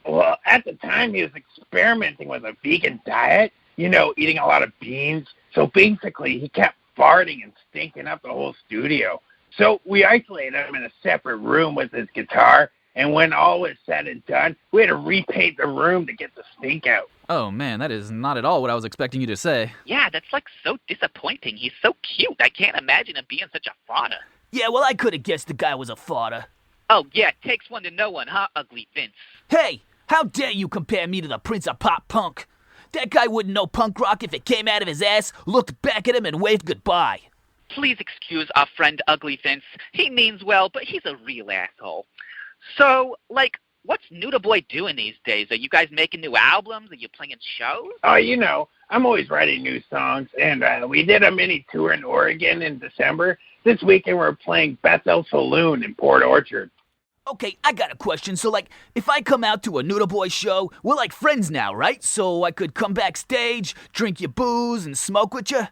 Well, at the time, he was experimenting with a vegan diet, eating a lot of beans. So basically, he kept farting and stinking up the whole studio. So we isolated him in a separate room with his guitar. And when all was said and done, we had to repaint the room to get the stink out. Oh man, that is not at all what I was expecting you to say. Yeah, that's like so disappointing. He's so cute. I can't imagine him being such a fodder. Yeah, well, I could have guessed the guy was a fodder. Oh, yeah, it takes one to know one, huh, Ugly Vince? Hey, how dare you compare me to the Prince of Pop Punk? That guy wouldn't know punk rock if it came out of his ass, looked back at him, and waved goodbye. Please excuse our friend Ugly Vince. He means well, but he's a real asshole. So, what's Neuter Boy doing these days? Are you guys making new albums? Are you playing shows? Oh, I'm always writing new songs, and we did a mini tour in Oregon in December. This weekend we're playing Bethel Saloon in Port Orchard. Okay, I got a question. So, if I come out to a Neuter Boy show, we're like friends now, right? So I could come backstage, drink your booze, and smoke with you?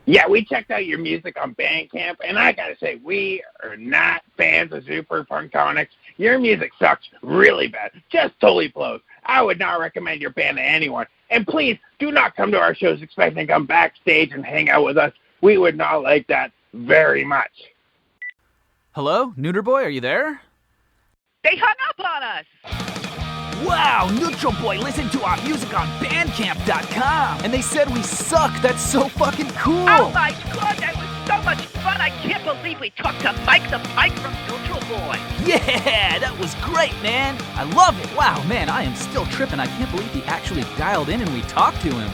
Yeah, we checked out your music on Bandcamp, and I gotta say, we are not fans of Xuper punktoniX. Your music sucks really bad. Just totally blows. I would not recommend your band to anyone. And please, do not come to our shows expecting to come backstage and hang out with us. We would not like that very much. Hello, Neuter Boy, are you there? They hung up on us! Wow, Neutral Boy listened to our music on Bandcamp.com. And they said we suck. That's so fucking cool. Oh my god, that was so much fun! I can't believe we talked to Mike the Mike from Neutral Boy! Yeah, that was great, man. I love it. Wow, man, I am still tripping. I can't believe he actually dialed in and we talked to him.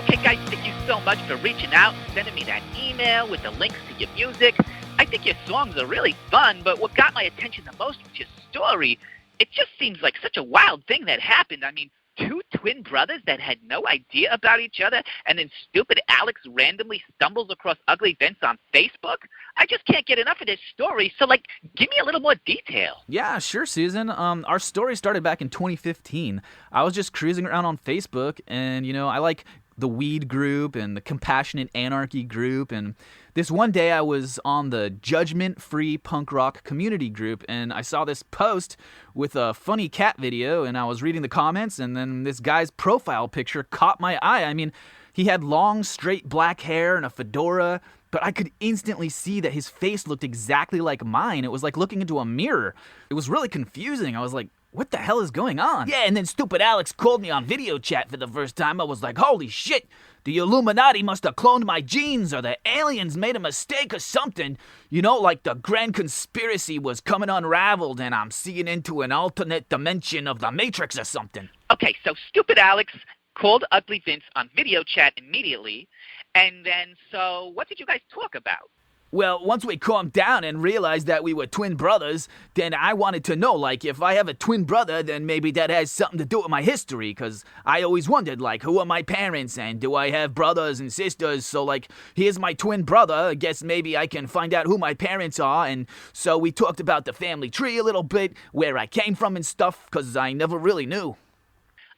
Okay, guys, thank you so much for reaching out and sending me that email with the links to your music. I think your songs are really fun, but what got my attention the most was your story. It just seems like such a wild thing that happened. I mean, two twin brothers that had no idea about each other, and then stupid Alex randomly stumbles across Ugly Vince on Facebook? I just can't get enough of this story, so, give me a little more detail. Yeah, sure, Susan. Our story started back in 2015. I was just cruising around on Facebook, and, I like the Weed group and the Compassionate Anarchy group, and this one day I was on the Judgment-Free Punk Rock community group, and I saw this post with a funny cat video, and I was reading the comments, and then this guy's profile picture caught my eye. I mean, he had long, straight black hair and a fedora, but I could instantly see that his face looked exactly like mine. It was like looking into a mirror. It was really confusing. I was like, what the hell is going on? Yeah, and then stupid Alex called me on video chat for the first time. I was like, holy shit, the Illuminati must have cloned my genes, or the aliens made a mistake or something. Like the grand conspiracy was coming unraveled and I'm seeing into an alternate dimension of the Matrix or something. Okay, so stupid Alex called Ugly Vince on video chat immediately, and then, so what did you guys talk about? Well, once we calmed down and realized that we were twin brothers, then I wanted to know, like, if I have a twin brother, then maybe that has something to do with my history, because I always wondered, like, who are my parents, and do I have brothers and sisters? So, like, here's my twin brother. I guess maybe I can find out who my parents are, and so we talked about the family tree a little bit, where I came from and stuff, because I never really knew.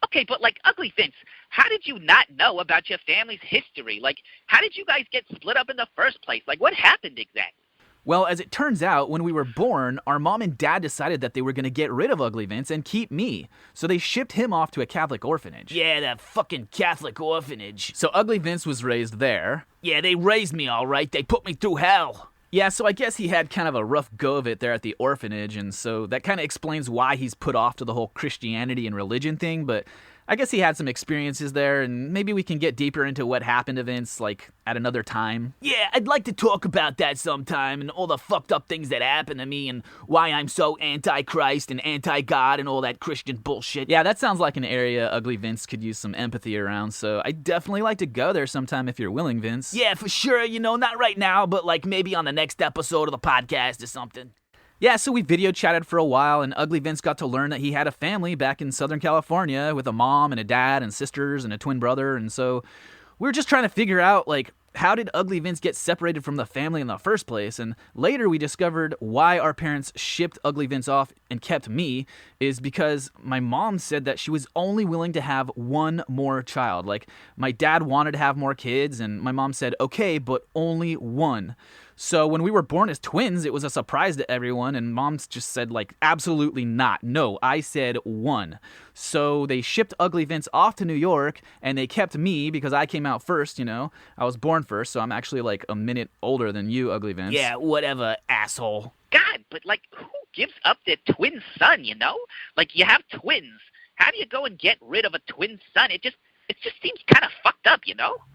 Okay, but like Ugly Vince, how did you not know about your family's history? Like, how did you guys get split up in the first place? Like, what happened exactly? Well, as it turns out, when we were born, our mom and dad decided that they were going to get rid of Ugly Vince and keep me. So they shipped him off to a Catholic orphanage. Yeah, that fucking Catholic orphanage. So Ugly Vince was raised there. Yeah, they raised me all right. They put me through hell. Yeah, so I guess he had kind of a rough go of it there at the orphanage, and so that kind of explains why he's put off to the whole Christianity and religion thing, but I guess he had some experiences there, and maybe we can get deeper into what happened to Vince, like, at another time. Yeah, I'd like to talk about that sometime, and all the fucked up things that happened to me, and why I'm so anti-Christ and anti-God and all that Christian bullshit. Yeah, that sounds like an area Ugly Vince could use some empathy around, so I'd definitely like to go there sometime if you're willing, Vince. Yeah, for sure, not right now, but like maybe on the next episode of the podcast or something. Yeah, so we video chatted for a while, and Ugly Vince got to learn that he had a family back in Southern California with a mom and a dad and sisters and a twin brother, and so we were just trying to figure out, like, how did Ugly Vince get separated from the family in the first place? And later we discovered why our parents shipped Ugly Vince off and kept me is because my mom said that she was only willing to have one more child. Like, my dad wanted to have more kids, and my mom said, okay, but only one. So when we were born as twins, it was a surprise to everyone, and Mom's just said, like, absolutely not. No, I said one. So they shipped Ugly Vince off to New York, and they kept me because I came out first, I was born first, so I'm actually, like, a minute older than you, Ugly Vince. Yeah, whatever, asshole. God, but like, who gives up their twin son, Like, you have twins. How do you go and get rid of a twin son? It just seems kind of fucked up,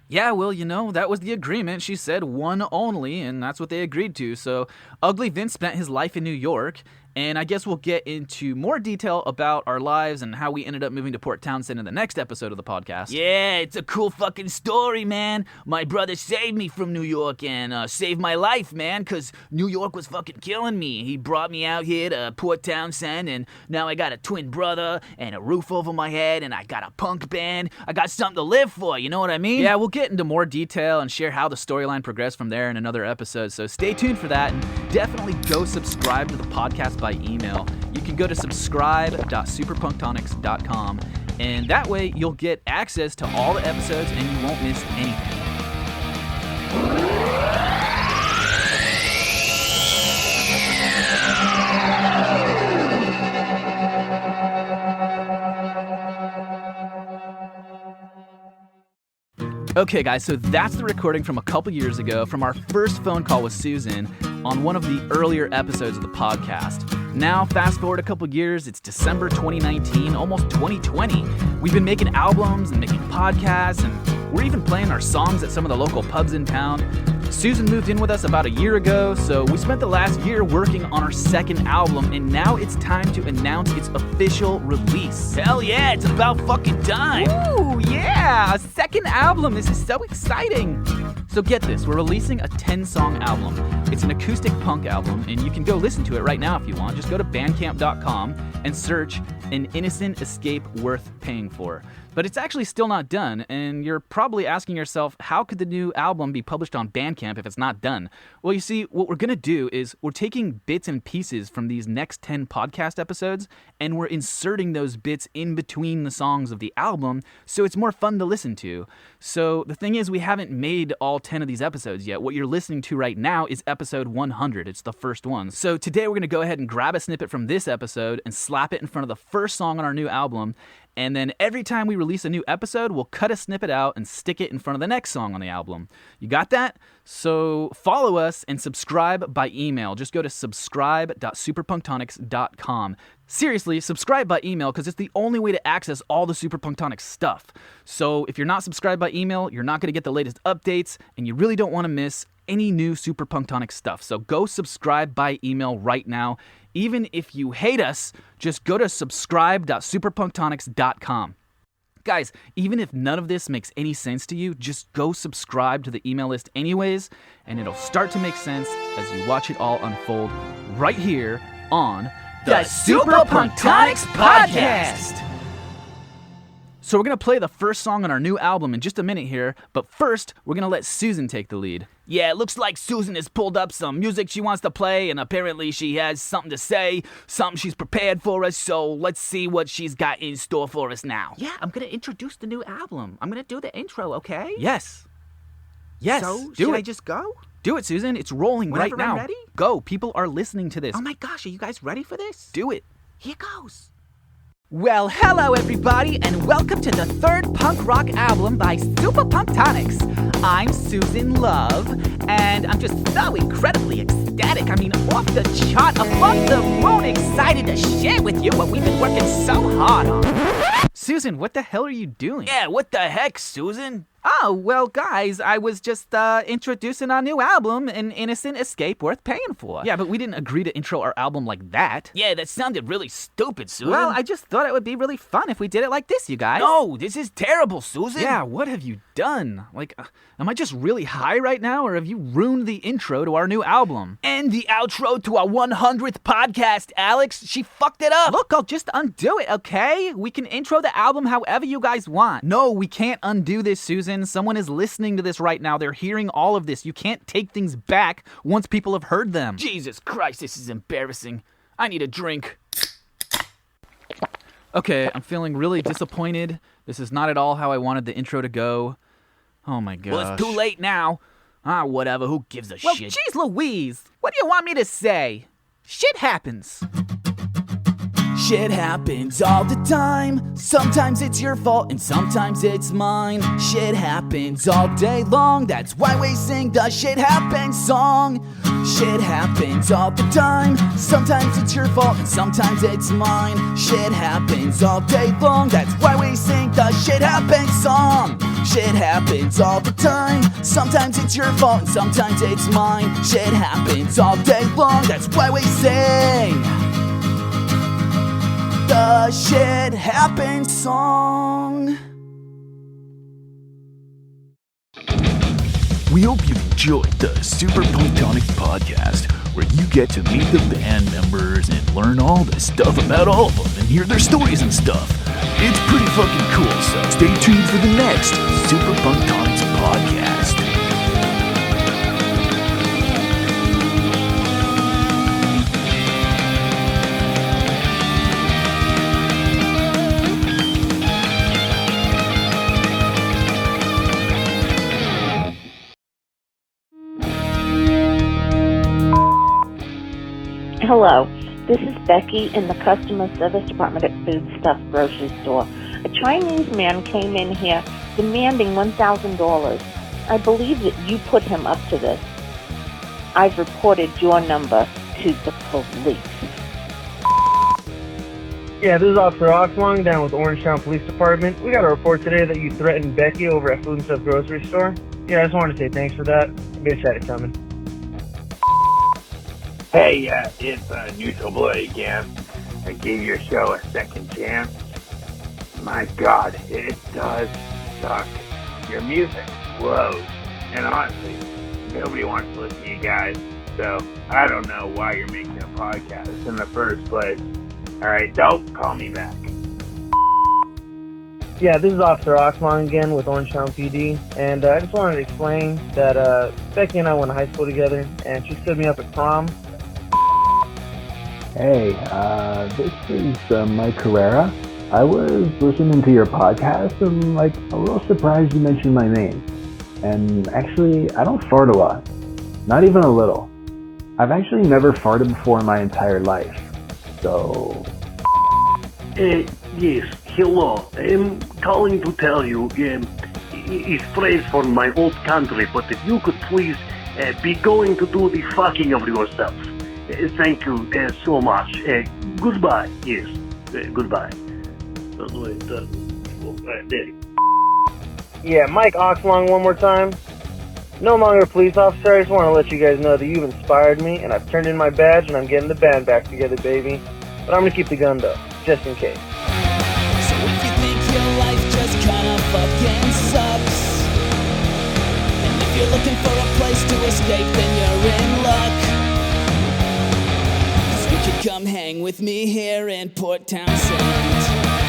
Yeah, well, that was the agreement. She said one only, and that's what they agreed to. So Ugly Vince spent his life in New York, and I guess we'll get into more detail about our lives and how we ended up moving to Port Townsend in the next episode of the podcast. Yeah, it's a cool fucking story, man. My brother saved me from New York and saved my life, man, because New York was fucking killing me. He brought me out here to Port Townsend, and now I got a twin brother and a roof over my head, and I got a punk band. I got something to live for, you know what I mean? Yeah, we'll get into more detail and share how the storyline progressed from there in another episode, so stay tuned for that, and definitely go subscribe to the podcast by email. You can go to subscribe.xuperpunktoniX.com, and that way you'll get access to all the episodes and you won't miss anything. Okay, guys, so that's the recording from a couple years ago from our first phone call with Susan on one of the earlier episodes of the podcast. Now, fast forward a couple years, it's December 2019, almost 2020. We've been making albums and making podcasts, and we're even playing our songs at some of the local pubs in town. Susan moved in with us about a year ago, so we spent the last year working on our second album, and now it's time to announce its official release. Hell yeah, it's about fucking time. Ooh, yeah, a second album. This is so exciting. So get this, we're releasing a 10-song album. It's an acoustic punk album, and you can go listen to it right now if you want. Just go to bandcamp.com and search An Innocent Escape Worth Paying For. But it's actually still not done, and you're probably asking yourself, how could the new album be published on Bandcamp if it's not done? Well, you see, what we're going to do is we're taking bits and pieces from these next 10 podcast episodes, and we're inserting those bits in between the songs of the album, so it's more fun to listen to. So the thing is, we haven't made all 10 of these episodes yet. What you're listening to right now is episode 100. It's the first one. So today we're going to go ahead and grab a snippet from this episode and slap it in front of the first song on our new album, and then every time we release a new episode, we'll cut a snippet out and stick it in front of the next song on the album. You got that? So follow us and subscribe by email. Just go to subscribe.xuperpunktoniX.com. Seriously, subscribe by email because it's the only way to access all the Xuper punktoniX stuff. So if you're not subscribed by email, you're not going to get the latest updates, and you really don't want to miss any new Xuper punktoniX stuff. So go subscribe by email right now. Even if you hate us, just go to subscribe.xuperpunktoniX.com. Guys, even if none of this makes any sense to you, just go subscribe to the email list anyways, and it'll start to make sense as you watch it all unfold right here on the Xuper punktoniX Podcast. So we're going to play the first song on our new album in just a minute here, but first, we're going to let Susan take the lead. Yeah, it looks like Susan has pulled up some music she wants to play, and apparently she has something to say, something she's prepared for us, so let's see what she's got in store for us now. Yeah, I'm going to introduce the new album. I'm going to do the intro, okay? Yes, So, should I just go? Do it, Susan. It's rolling Whenever right now. I'm ready? Go. People are listening to this. Oh my gosh, are you guys ready for this? Do it. Here goes. Well, hello everybody, and welcome to the third punk rock album by Xuper punktoniX. I'm Susan Love, and I'm just so incredibly ecstatic. I mean, off the chart, above the moon, excited to share with you what we've been working so hard on. Susan, what the hell are you doing? Yeah, what the heck, Susan? Oh, well, guys, I was just introducing our new album, An Innocent Escape Worth Paying For. Yeah, but we didn't agree to intro our album like that. Yeah, that sounded really stupid, Susan. Well, I just thought it would be really fun if we did it like this, you guys. No, this is terrible, Susan. Yeah, what have you done? Like, am I just really high right now, or have you ruined the intro to our new album? And the outro to our 100th podcast, Alex. She fucked it up. Look, I'll just undo it, okay? We can intro the album however you guys want. No, we can't undo this, Susan. Someone is listening to this right now. They're hearing all of this. You can't take things back once people have heard them. Jesus Christ, this is embarrassing. I need a drink. Okay, I'm feeling really disappointed. This is not at all how I wanted the intro to go. Oh my gosh. Well, it's too late now. Whatever, who gives a Well, shit? geez Louise, what do you want me to say? Shit happens. Shit happens all the time. Sometimes it's your fault and sometimes it's mine. Shit happens all day long. That's why we sing the Shit Happens song. Shit happens all the time. Sometimes it's your fault and sometimes it's mine. Shit happens all day long. That's why we sing the Shit Happens song. Shit happens all the time. Sometimes it's your fault and sometimes it's mine. Shit happens all day long. That's why we sing the Shit Happens song. We hope you enjoyed the Xuper punktoniX Podcast, where you get to meet the band members and learn all the stuff about all of them and hear their stories and stuff. It's pretty fucking cool, so stay tuned for the next Xuper punktoniX Podcast. Hello, this is Becky in the customer service department at Foodstuff Grocery Store. A Chinese man came in here demanding $1,000. I believe that you put him up to this. I've reported your number to the police. Yeah, this is Officer Oxlong down with Orangetown Police Department. We got a report today that you threatened Becky over at Food and Stuff Grocery Store. Yeah, I just wanted to say thanks for that. Bitch had it coming. Hey, it's Neutral Blood again. I gave your show a second chance. My God, it does suck. Your music blows. And honestly, nobody wants to listen to you guys. So, I don't know why you're making a podcast in the first place. Alright, don't call me back. Yeah, this is Officer Oxlong again with Orangetown PD. And I just wanted to explain that Becky and I went to high school together, and she stood me up at prom. Hey, this is Mike Carrera. I was listening to your podcast and, a little surprised you mentioned my name. And actually, I don't fart a lot. Not even a little. I've actually never farted before in my entire life. So... Yes, hello. I'm calling to tell you, it's phrase from my old country, but if you could please be going to do the fucking of yourself. Thank you so much. Goodbye. Yes. Goodbye. Yeah, Mike Oxlong one more time. No longer a police officer, I just want to let you guys know that you've inspired me, and I've turned in my badge, and I'm getting the band back together, baby. But I'm going to keep the gun, though, just in case. So if you think your life just escape, then you're in luck. 'Cause you could come hang with me here in Port Townsend.